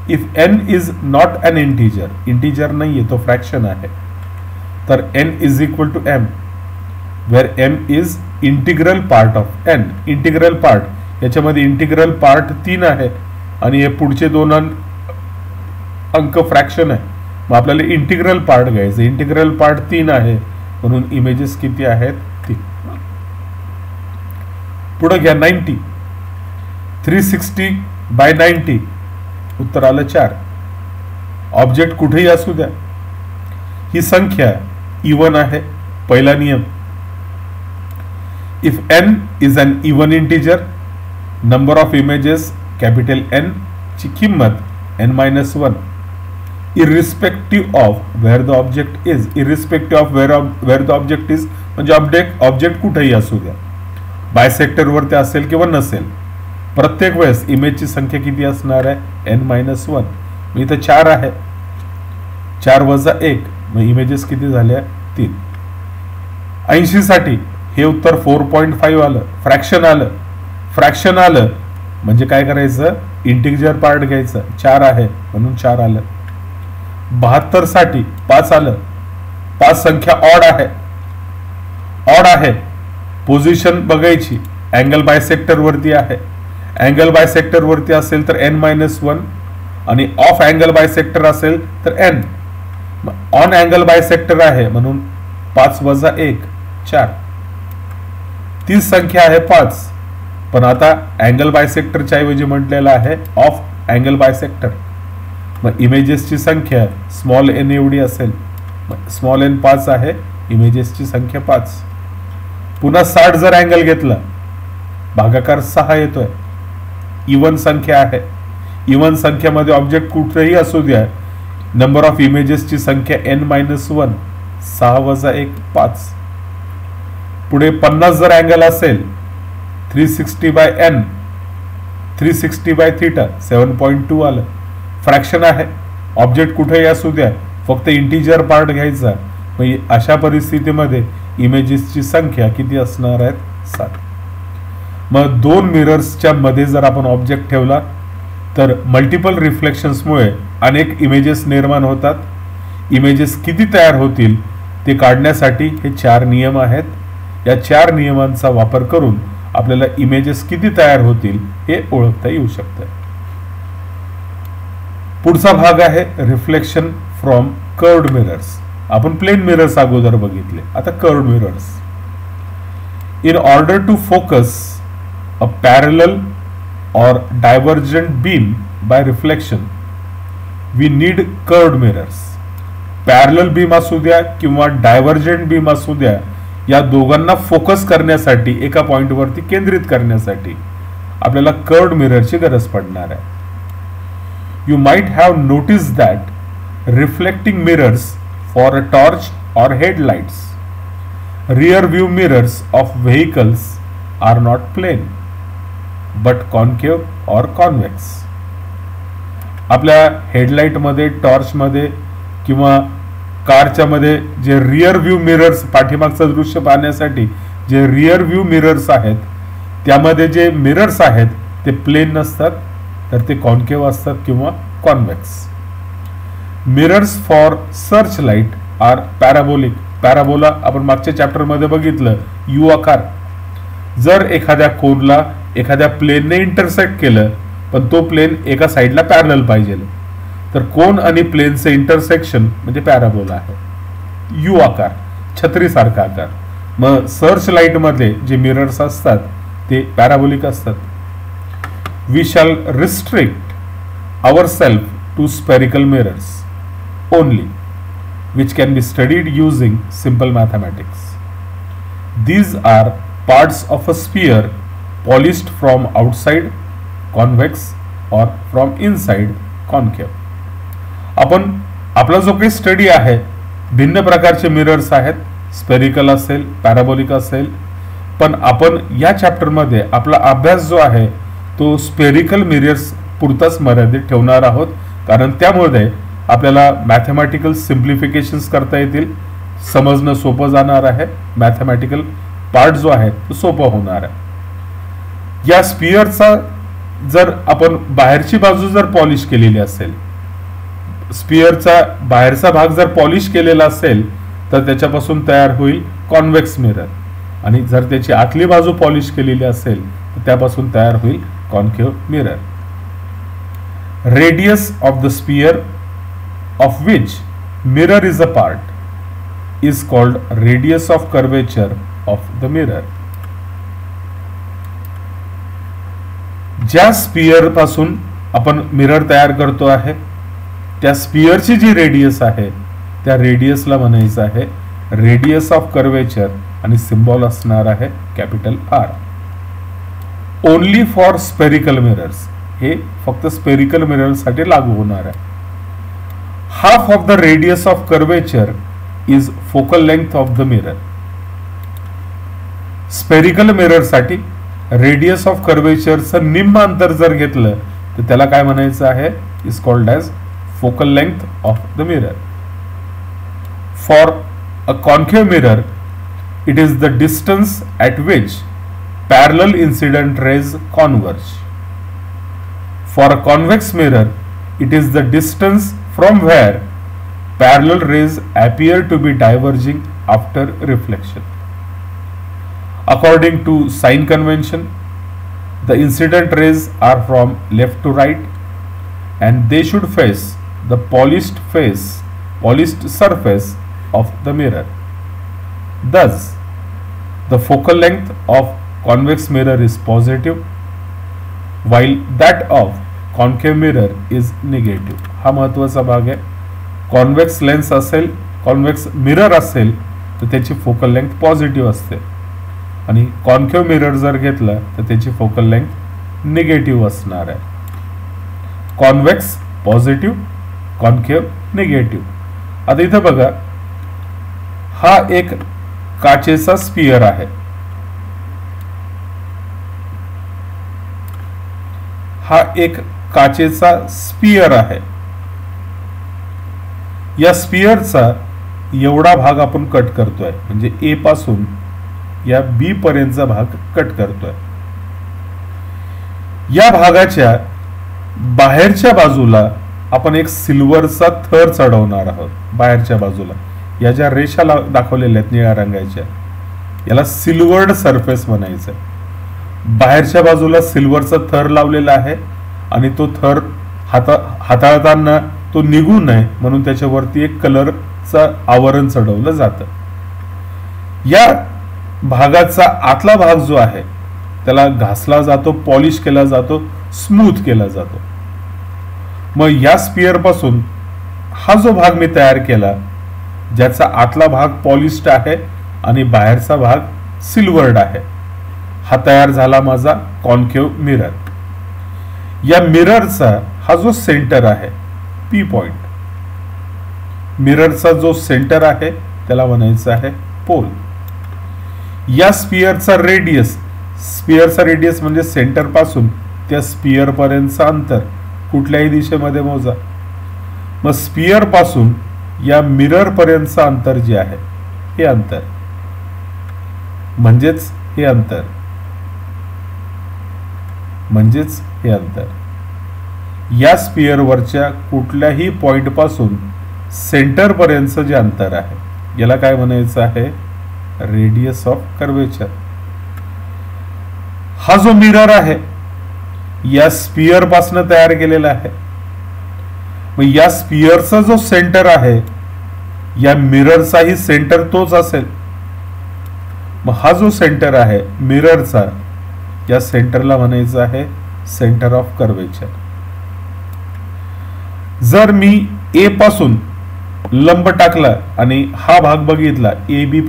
if n is not an integer, integer नाहीये तो फ्रॅक्शन आहे, तर n is equal to m, where m is integral part of n. Integral part, याच्यामध्ये इंटिग्रल पार्ट 3 आहे आणि हे पुढचे 2 अंक फ्रॅक्शन आहे, मग आपल्याला इंटिग्रल पार्ट घ्यायचं. इंटिग्रल पार्ट 3 आहे म्हणून इमेजेस किती आहेत 3. पुढे घ्या 90, 360/90, उत्तर आलं 4. ऑब्जेक्ट कुठेही असू द्या, ही संख्या इवन आहे, पहिला नियम. If n is an even integer, number of images capital N ची किंमत n-1, irrespective of where the object is. Irrespective of where the object is म्हणजे ऑब्जेक्ट कुठेही असू द्या, बायसेक्टर वरती असेल किंवा नसेल, प्रत्येक वेळेस इमेजची संख्या किती असणार आहे n-1. मग इथं 4 आहे, 4 वजा 1, मग इमेजेस किती झाल्या 3. 80 साठी हे उत्तर 4.5 आलं. फ्रॅक्शन आलं म्हणजे काय करायचं, इंटिजर पार्ट घ्यायचं, 4 आहे म्हणून 4 आलं. 72 साठी 5 आलं, 5 संख्या ऑड आहे, पोझिशन बघायची, अँगल बायसेक्टर वरती आहे, अँगल बायसेक्टर वरती असेल तर n-1 आणि ऑफ अँगल बायसेक्टर असेल तर n. ऑन अँगल बायसेक्टर आहे म्हणून 5 वजा 1 4. 30 संख्या आहे 5, पण आता अँगल बायसेक्टरच्या ऐवजी म्हटलेलं आहे ऑफ अँगल बायसेक्टर, मग इमेजेसची संख्या स्मॉल n एवढी असेल, स्मॉल n 5 आहे, इमेजेसची संख्या 5. पुन्हा 60 जर अँगल घेतला, भागाकार 6 येतोय, इवन संख्या आहे, इवन संख्यामध्ये ऑब्जेक्ट कुठेही असू द्या, नंबर ऑफ इमेजेसची संख्या n-1, 6 वजा 1 5. पुढे 50 जर अँगल असेल, 360/n, 360/θ 7.2 आलं. फ्रॅक्शन आहे, ऑब्जेक्ट कुठेही असू द्या, फक्त इंटिजर पार्ट घ्यायचा, मग अशा परिस्थितीमध्ये इमेजेसची संख्या किती असणार आहेत 7. मग 2 मिरर्सच्या मध्ये जर आपण ऑब्जेक्ट ठेवला तर मल्टिपल रिफ्लेक्शन्समुळे अनेक इमेजेस निर्माण होतात. इमेजेस किती तयार होतील ते काढण्यासाठी हे 4 नियम आहेत. या 4 नियमांचा वापर करून आपल्याला इमेजेस किती तयार होतील हे ओळखता येऊ शकतं. पुढचा भाग आहे रिफ्लेक्शन फ्रॉम कर्व्ड मिरर्स. आपण प्लेन मिरर्स अगोदर बघितले, आता curved mirrors. In order to focus a parallel or divergent beam by reflection we need curved mirrors. Parallel beam असू द्या किंवा डायव्हर्जंट बीम असू द्या, या दोघांना फोकस करण्यासाठी, एका पॉइंट वरती केंद्रित करण्यासाठी आपल्याला कर्व्ड मिररची गरज पडणार आहे. You might have notice that reflecting mirrors for a torch और headlights, rear view mirrors of vehicles are not plane but concave और कॉन्वेक्स. आपल्या हेडलाइट मध्ये, टॉर्च मध्ये किंवा कारच्या मध्ये जे रियर व्ह्यू मिरर्स, पाठीमागचं दृश्य पाहण्यासाठी जे रियर व्ह्यू मिरर्स आहेत, त्यामध्ये जे मिरर्स आहेत ते प्लेन नसतात, तर ते कॉन्केव असतात किंवा convex. Mirrors for search light are parabolic. Parabola आपण मागच्या चॅप्टर मध्ये बघितलं, यू आकार. जर एखाद्या कोनला एखाद्या प्लेनने इंटरसेक्ट केलं, पण तो प्लेन एका साईडला पॅरलल पाहिजे, तर कोन आणि प्लेनचे इंटरसेक्शन म्हणजे पॅराबोला आहे. यू आकार, छत्रीसारखा आकार. मग सर्च लाईट मध्ये जे मिरर्स असतात ते पॅराबोलिक असतात. We shall restrict our self to spherical mirrors only, which can be studied using simple mathematics. These are parts of a sphere polished from outside convex or from inside concave. आपण आपला जो काही स्टडी आहे, भिन्न प्रकारचे मिरर्स आहेत, स्पेरिकल असेल, पॅराबोलिक असेल, पण आपण या चॅप्टरमध्ये आपला अभ्यास जो आहे तो स्पेरिकल मिरर्स पुरताच मर्यादित ठेवणार आहोत, कारण त्यामध्ये आपल्याला मॅथमॅटिकल सिम्प्लिफिकेशन्स करता येतील, समजणं सोपं जाणार आहे, मॅथमॅटिकल पार्ट जो आहे तो सोपं होणार आहे. या स्पियरचा जर आपण बाहेरची बाजू जर पॉलिश केलेली असेल, स्पियरचा बाहेरचा भाग जर पॉलिश केलेला असेल तर त्याच्यापासून तयार होईल कॉन्व्हेक्स मिरर, आणि जर त्याची आतली बाजू पॉलिश केलेली असेल तर त्यापासून तयार होईल concave mirror. Radius of the sphere of which mirror is a part is called radius of curvature of the mirror. ज्या स्पियर पासून आपण मिरर तयार करतो आहे त्या स्पियरची जी रेडियस आहे त्या रेडियसला म्हणायचं आहे रेडियस ऑफ कर्वेचर, आणि सिम्बॉल असणार आहे capital R. Only for spherical mirrors, हे फक्त स्पेरिकल मिरर साठी लागू होणार आहे. Half of the radius of curvature is focal length of the mirror. Spherical mirror साठी रेडियस ऑफ कर्वेचरचं निम्म अंतर जर घेतलं तर त्याला काय म्हणायचं आहे, is called as focal length of the mirror. For a concave mirror it is the distance at which parallel incident rays converge. For a convex mirror, it is the distance from where parallel rays appear to be diverging after reflection. According to sign convention, the incident rays are from left to right and they should face the polished surface of the mirror. Thus, the focal length of convex mirror is positive, while that of concave mirror is negative. हा महत्वाचा भाग आहे. कॉन्व्हेक्स लेन्स असेल, कॉन्व्हेक्स मिरर असेल तर त्याची फोकल लेंथ पॉझिटिव्ह असते, आणि कॉन्केव्ह मिरर जर घेतला तर त्याची फोकल लेंथ निगेटिव्ह असणार आहे. Convex positive, concave negative. आता इथं बघा, हा एक काचेचा स्पियर आहे. हा एक काचेचा स्पियर आहे. या स्पियरचा एवढा भाग आपण कट करतोय, म्हणजे ए पासून या बी पर्यंतचा भाग कट करतोय. या भागाच्या बाहेरच्या बाजूला आपण एक सिल्वरचा थर चढवणार आहोत. बाहेरच्या बाजूला या ज्या रेषा दाखवलेल्या आहेत निळ्या रंगाच्या, याला सिल्वर्ड सरफेस म्हणायचं. बाहेरच्या बाजूला सिल्वरचा थर लावलेला आहे, आणि तो थर हाताळताना तो निघू नये म्हणून त्याच्यावरती एक कलरचं आवरण चढवलं जातं. या भागाचा आतला भाग जो आहे त्याला घासला जातो, पॉलिश केला जातो, स्मूथ केला जातो. मग या स्पियर पासून हा जो भाग मी तयार केला, ज्याचा आतला भाग पॉलिश्ड आहे आणि बाहेरचा भाग सिल्वर्ड आहे, हा तयार झाला माझा कॉन्केव्ह मिरर. या मिररचा हा जो सेंटर आहे, पी पॉइंट, मिररचा जो सेंटर आहे त्याला म्हणायचं आहे पोल. या स्पियरचा रेडियस म्हणजे सेंटर पासून त्या स्पियर पर्यंतचं अंतर कुठल्याही दिशेमध्ये मोजा. मग स्पियर पासून या मिरर पर्यंतचं अंतर जे आहे हे अंतर, म्हणजेच हे अंतर, या स्पियर वरच्या कुठल्याही पॉइंट पासून सेंटर पर्यंतचं जे अंतर आहे याला काय म्हणायचं आहे, रेडियस ऑफ कर्वेचर. हा जो मिरर आहे या स्पियर पासून तयार केलेला आहे. मग या स्पियरचा जो सेंटर आहे या मिररचाही सेंटर तोच असेल. मग हा जो सेंटर आहे मिररचा, या सेंटरला म्हणायचं आहे सेंटर ऑफ कर्वेचर. जर मी ए पासून लंब टाकला आणि हा भाग बघितला, ए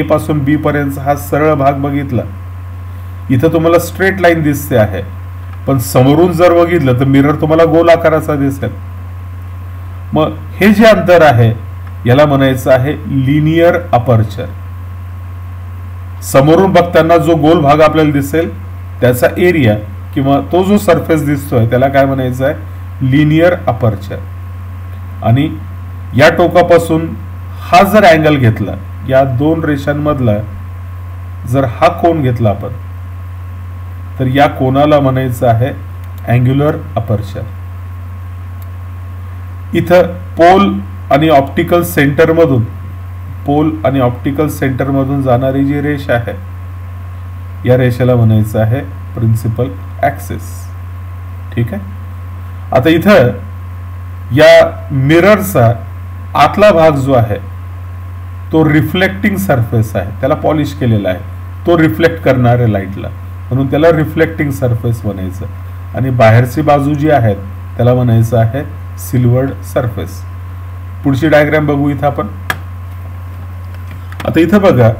पासून बी पर्यंत हा सरळ भाग बघितला, इथं तुम्हाला स्ट्रेट लाईन दिसते आहे, पण समोरून जर बघितलं तर मिरर तुम्हाला गोल आकाराचा दिसेल. मग हे जे अंतर आहे याला म्हणायचं आहे लिनियर अपर्चर. समोरून बघताना जो गोल भाग आपल्याला दिसेल त्याचा एरिया किंवा तो जो सरफेस दिसतोय त्याला काय म्हणायचं आहे, लिनियर अपर्चर. आणि या टोकापासून हा जर अँगल घेतला, या दोन रेषांमधला जर हा कोन घेतला आपण, तर या कोनाला म्हणायचं आहे अँग्युलर अपर्चर. इथं पोल आणि ऑप्टिकल सेंटर मधून जाणारी जी रेषा आहे, या रेषेला म्हणायचं आहे प्रिन्सिपल ऍक्सिस. ठीक आहे. आता इथं या मिररचा आतला भाग जो आहे तो रिफ्लेक्टिंग सरफेस आहे, त्याला पॉलिश केलेला आहे, तो रिफ्लेक्ट करणार आहे लाईटला, म्हणून त्याला रिफ्लेक्टिंग सरफेस म्हणायचं. आणि बाहेरची बाजू जी आहे त्याला म्हणायचं आहे सिल्वर्ड सरफेस. पुढची डायग्राम बघू इथं आपण. आता इथं बघा,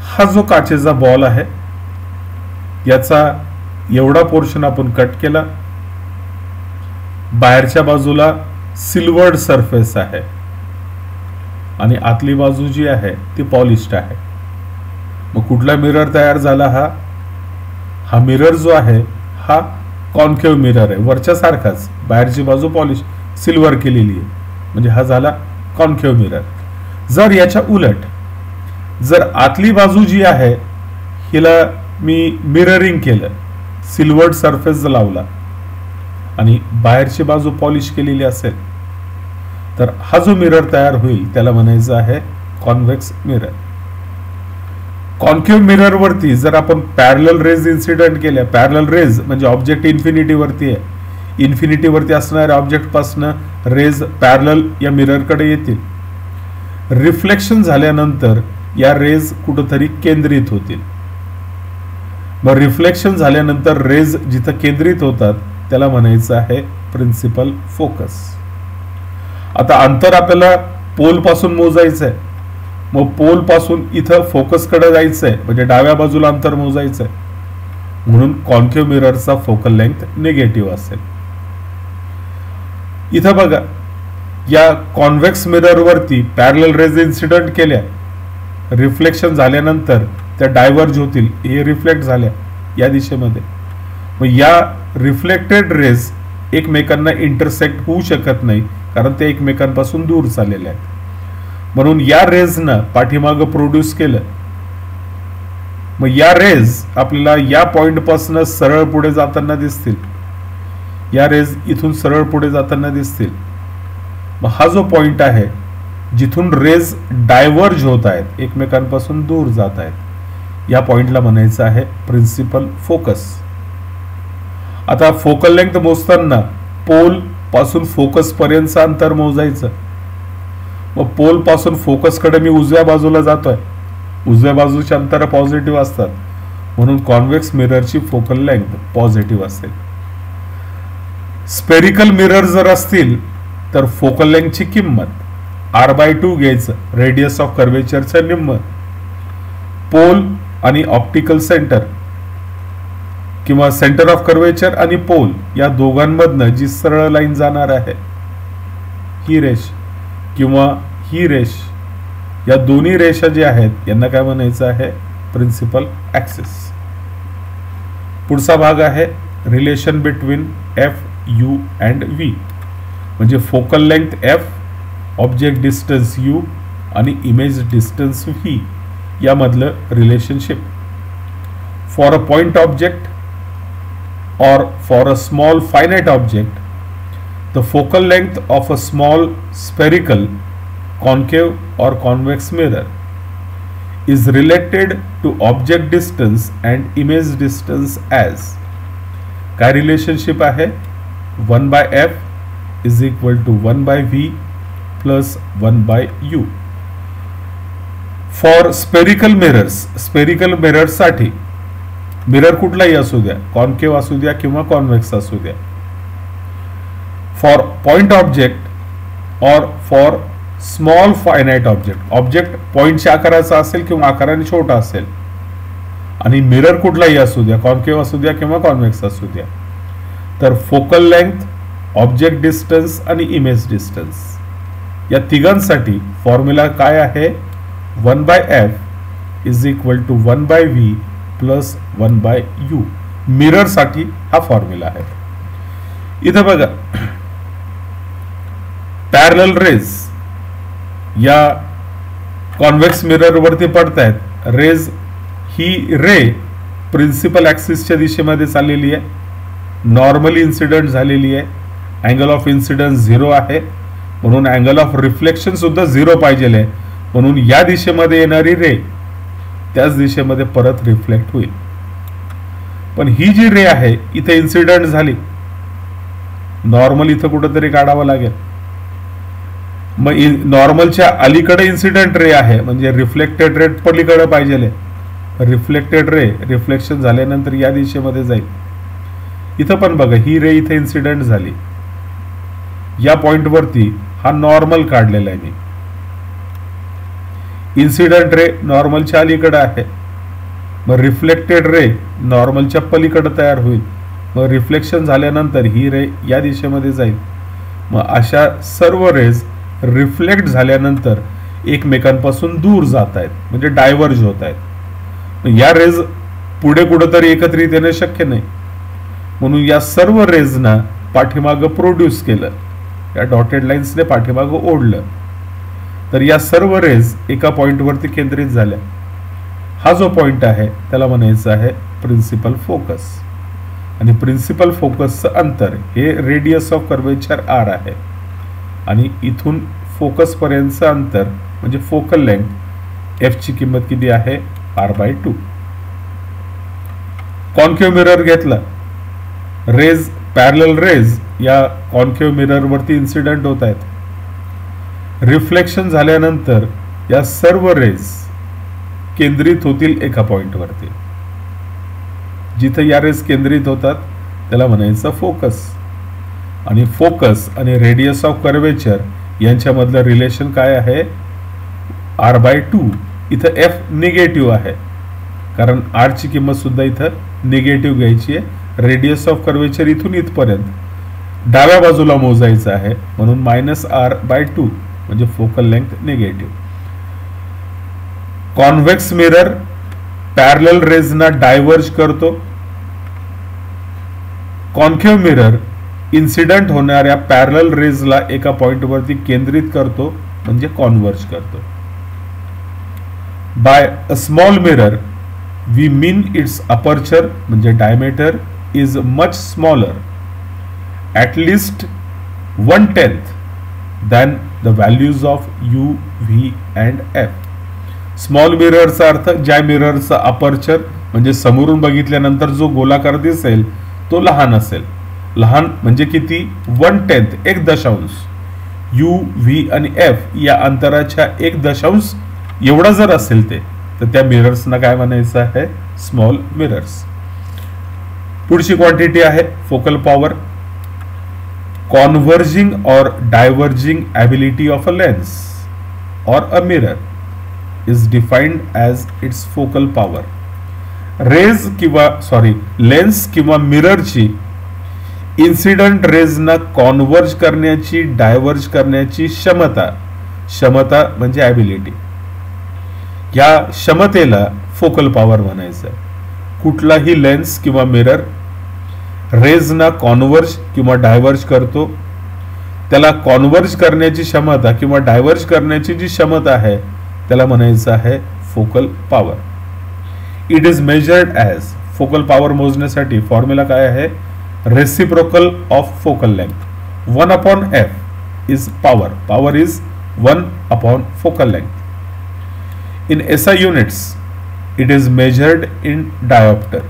हा जो काचेचा बॉल आहे याचा एवढा पोर्शन आपण कट केला, बाहेरच्या बाजूला सिल्वर्ड सरफेस आहे आणि आतली बाजू जी आहे ती पॉलिश्ड आहे. मग कुठला मिरर तयार झाला? हा मिरर जो आहे हा कॉन्केव्ह मिरर आहे, वरच्या सारखाच, बाहेरची बाजू पॉलिश सिल्वर केलेली आहे, म्हणजे हा झाला कॉन्केव्ह मिरर. जर याच्या उलट जर आतली बाजू जी आहे हिला मी मिररिंग केलं, सिल्वर्ड सरफेस लावला आणि बाहेरची बाजू पॉलिश केलेली असेल, तर हा जो मिरर तयार होईल त्याला म्हणायचं आहे कॉन्व्हेक्स मिरर. कॉन्केव्ह मिरर वरती जर आपण पॅरलल रेज इन्सिडेंट केल्या, पॅरलल रेज म्हणजे ऑब्जेक्ट इन्फिनिटी वरती आहे, इन्फिनिटी वरती असणाऱ्या ऑब्जेक्ट पासून रेज पॅरलल या मिररकडे येतील. रिफ्लेक्शन झाल्यानंतर या रेज कुठेतरी केंद्रित होतील. मग रिफ्लेक्शन झाल्यानंतर रेज जिथं केंद्रित होतात त्याला म्हणायचं आहे प्रिन्सिपल फोकस. आता अंतर आपल्याला पोल पासून मोजायचं आहे, मग पोल पासून इथं फोकस कडे जायचंय, म्हणजे डाव्या बाजूला अंतर मोजायचंय, म्हणून कॉन्केव्ह मिररचा फोकल लेंथ निगेटिव्ह असेल. इथं बघा, या कॉन्व्हेक्स मिरर वरती पॅरलल रेज इन्सिडेंट केल्या, रिफ्लेक्शन झाल्यानंतर त्या डायव्हर्ज होतील, हे रिफ्लेक्ट झाल्या या दिशेमध्ये. मग या रिफ्लेक्टेड रेज एकमेकांना इंटरसेक्ट होऊ शकत नाही, कारण ते एकमेकांपासून दूर चाललेले आहेत. म्हणून या रेजनं पाठीमागं प्रोड्यूस केलं. मग या रेज आपल्याला या पॉइंट पासून सरळ पुढे जाताना दिसतील, या रेज इथून सरळ पुढे जाताना दिसतील. मग हा जो पॉइंट आहे जिथून रेज डायव्हर्ज होत आहेत, एकमेकांपासून दूर जात आहेत, या पॉइंटला म्हणायचं आहे प्रिन्सिपल फोकस. आता फोकल लेंथ मोजताना पोल पासून फोकस पर्यंत अंतर मोजायचं. मग पोल पासून फोकस कडे मी उजव्या बाजूला जातोय, उजव्या बाजूचे अंतर पॉझिटिव्ह असतात, म्हणून कॉन्व्हेक्स मिररची फोकल लेंथ पॉझिटिव्ह असेल. स्पेरिकल मिरर जर असतील तर फोकल लेंथची किंमत r/2 घ्यायचं, रेडियस ऑफ कर्वेचरचं निम्म. पोल आणि ऑप्टिकल सेंटर किंवा सेंटर ऑफ कर्वेचर आणि पोल या दोघांमधनं जी सरळ लाईन जाणार आहे, ही रेष किंवा ही रेष, या दोन्ही रेषा ज्या आहेत यांना काय म्हणायचं आहे, प्रिन्सिपल ऍक्सिस. पुढचा भाग आहे relation between F, U and V, म्हणजे focal length F, object distance U आणि इमेज डिस्टन्स व्ही यामधलं relationship. For a point object or for a small finite object, the focal length of a small spherical, concave or convex mirror is related to object distance and image distance as. काय रिलेशनशिप आहे? 1/f is equal to 1/v plus 1/u. For spherical mirrors साठी मिरर कुठलाही असू द्या, कॉन्केव्ह असू द्या किंवा कॉन्व्हेक्स असू द्या, फॉर पॉइंट ऑब्जेक्ट और for small finite object, object पॉइंटच्या आकाराचा असेल किंवा आकाराने छोटा असेल, आणि मिरर कुठलाही असू द्या, कॉन्केव्ह असू द्या किंवा कॉन्व्हेक्स असू द्या, तर फोकल लेंथ, ऑब्जेक्ट डिस्टन्स आणि इमेज डिस्टन्स या तिघांसाठी फॉर्म्युला काय आहे? 1/f is equal to 1/v plus 1/u. Mirror साठी हा फॉर्म्युला आहे. इथं बघा, पॅरलल रेज या कॉन्व्हेक्स मिरर वरती पडतायत. रेज ही रे प्रिन्सिपल ऍक्सिसच्या दिशेमध्ये चाललेली आहे, नॉर्मली इन्सिडेंट झालेली आहे, अँगल ऑफ इन्सिडन्स 0 आहे, म्हणून अँगल ऑफ रिफ्लेक्शन सुद्धा 0 पाहिजे आहे. म्हणून या दिशेमध्ये येणारी रे त्याच दिशेमध्ये परत रिफ्लेक्ट होईल. पण ही जी रे आहे इथे इन्सिडेंट झाली, नॉर्मल इथं कुठंतरी काढावं लागेल. मग नॉर्मलच्या अलीकडे इन्सिडेंट रे आहे, म्हणजे रिफ्लेक्टेड रे पलीकडे पाहिजे. रिफ्लेक्टेड रे रिफ्लेक्शन झाल्यानंतर या दिशेमध्ये जाईल. इथं पण बघा, ही रे इथे इन्सिडेंट झाली, या पॉइंट वरती हा नॉर्मल काढलेला आहे मी. इन्सिडेंट रे नॉर्मलच्या अलीकडे आहे, मग रिफ्लेक्टेड रे नॉर्मलच्या पलीकडे तयार होईल. मग रिफ्लेक्शन झाल्यानंतर ही रे या दिशेमध्ये जाईल. मग अशा सर्व रेज रिफ्लेक्ट झाल्यानंतर एकमेकांपासून दूर जात आहेत, म्हणजे डायव्हर्ज होत आहेत. या रेज पुढे कुठेतरी एकत्रित येणे शक्य नाही, म्हणून या सर्व रेजना पाठीमागं प्रोड्यूस केलं, या डॉटेड लाईन्सने पाठीमागं ओढलं. तर या सर्व रेज एका पॉइंटवरती केंद्रित झाल्या. हा जो पॉइंट आहे त्याला म्हणायचं आहे प्रिन्सिपल फोकस. आणि प्रिन्सिपल फोकसचं अंतर हे रेडियस ऑफ कर्वेचर r आहे. आणि इथून फोकस पर्यंतचं अंतर म्हणजे फोकल लेंथ f ची किंमत किती आहे? r/2. कॉन्केव्ह मिरर घेतला, रेज पॅरलल रेज या कॉन्केव्ह मिरर वरती इन्सिडेंट होत आहेत. रिफ्लेक्शन झाल्यानंतर या सर्व रेज केंद्रित होतील एका पॉइंट वरती. जिथे या रेज केंद्रित होतात त्याला म्हणायचं फोकस. आणि फोकस आणि रेडियस ऑफ कर्वेचर यांच्यामधलं रिलेशन काय आहे? r/2. इथं f निगेटिव्ह आहे, कारण r ची किंमत सुद्धा इथं निगेटिव्ह घ्यायची आहे. रेडियस ऑफ कर्वेचर इथून इथपर्यंत डाव्या बाजूला मोजायचं आहे, म्हणून -r/2 म्हणजे focal length negative. Convex mirror parallel रेजना डायव्हर्ज करतो. कॉन्केव्ह मिरर इन्सिडेंट होणाऱ्या पॅरलल रेजला एका पॉइंट वरती केंद्रित करतो, म्हणजे कॉन्व्हर्ज करतो. By a small mirror we mean its aperture म्हणजे diameter is much smaller, at least 1/10 than the values of u, v and f. Small मिररचा अर्थ ज्या मिररचा अपर्चर म्हणजे समोरून बघितल्यानंतर जो गोलाकार दिसेल तो लहान असेल. लहान म्हणजे किती? 1/10, 1/10. u, v आणि f या अंतराच्या 1/10 एवढा जर असेल ते, तर त्या मिरर्सना काय म्हणायचं आहे? Small mirrors. पुढची क्वांटिटी आहे फोकल पॉवर. कॉन्व्हर्जिंग और diverging ability of a lens और a mirror is defined as its focal power. Lens किंवा मिररची इन्सिडेंट रेजना कॉन्व्हर्ज करण्याची, डायव्हर्ज करण्याची क्षमता म्हणजे ॲबिलिटी. या क्षमतेला फोकल पॉवर म्हणायचं आहे. कुठलाही लेन्स किंवा मिरर रेजना कॉन्व्हर्ज किंवा डायव्हर्ज करतो, त्याला कॉन्व्हर्ज करण्याची क्षमता किंवा डायव्हर्ज करण्याची जी क्षमता आहे त्याला म्हणायचं आहे focal power. It is measured as, focal power मोजण्यासाठी फॉर्म्युला काय आहे? Reciprocal of focal length 1/f is power. Power is focal length. In SI units it is measured in dioptre.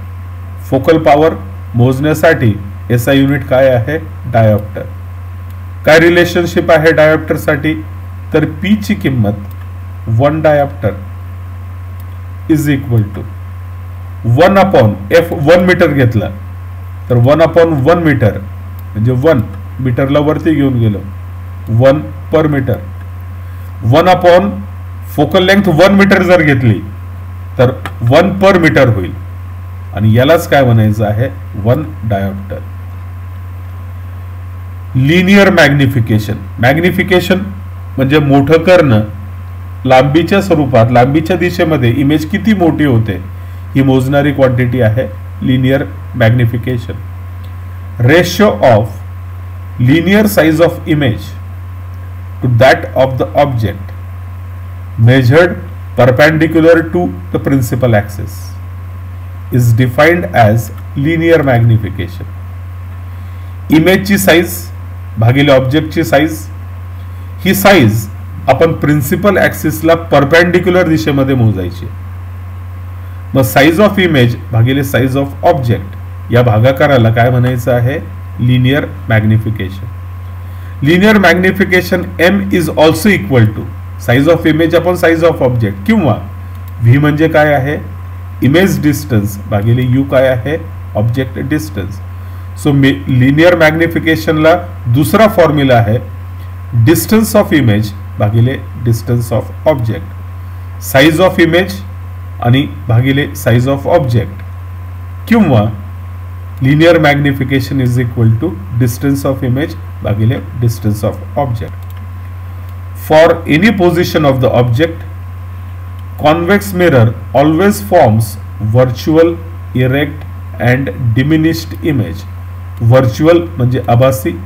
Focal power मोजण्यासाठी SI युनिट काय आहे? डायोप्टर. काय रिलेशनशिप आहे डायोप्टर साठी? तर P ची किंमत 1 diopter is equal to 1/f. 1 metre घेतला तर 1/1 मीटर म्हणजे 1 मीटरला वरती घेऊन गेलो 1 पर मीटर. 1/, फोकल लेंथ 1 मीटर जर घेतली तर 1 पर मीटर होईल, आणि यालाच काय म्हणायचं आहे? 1 डायोप्टर. Linear magnification. मॅग्निफिकेशन म्हणजे मोठं करणं, लांबीच्या स्वरूपात लांबीच्या दिशेमध्ये इमेज किती मोठी होते ही मोजणारी क्वांटिटी आहे linear magnification. Ratio of linear size of image to that of the object measured perpendicular to the principal axis is defined as linear magnification. Image ची साइज भागिले ऑब्जेक्ट ची साइज, ही साइज आपण प्रिन्सिपल ऍक्सिसला परपेंडिक्युलर दिशेमध्ये मोजायची. मग साइज ऑफ इमेज भागिले साइज ऑफ ऑब्जेक्ट या भागाकाराला काय म्हणायचं आहे? Linear magnification. Linear magnification m is also equal to size of image upon size of object, किंवा v म्हणजे काय आहे? इमेज डिस्टन्स भागिले u काय आहे? Object distance. सो लिनियर मॅग्निफिकेशनला दुसरा फॉर्म्युला आहे डिस्टन्स ऑफ इमेज भागिले distance of object. Size of image आणि भागिले साइज ऑफ ऑब्जेक्ट, किंवा linear magnification is equal to distance of image भागिले distance of object. For any position of the object, convex mirror always forms virtual, erect and diminished image. Virtual म्हणजे आभासी,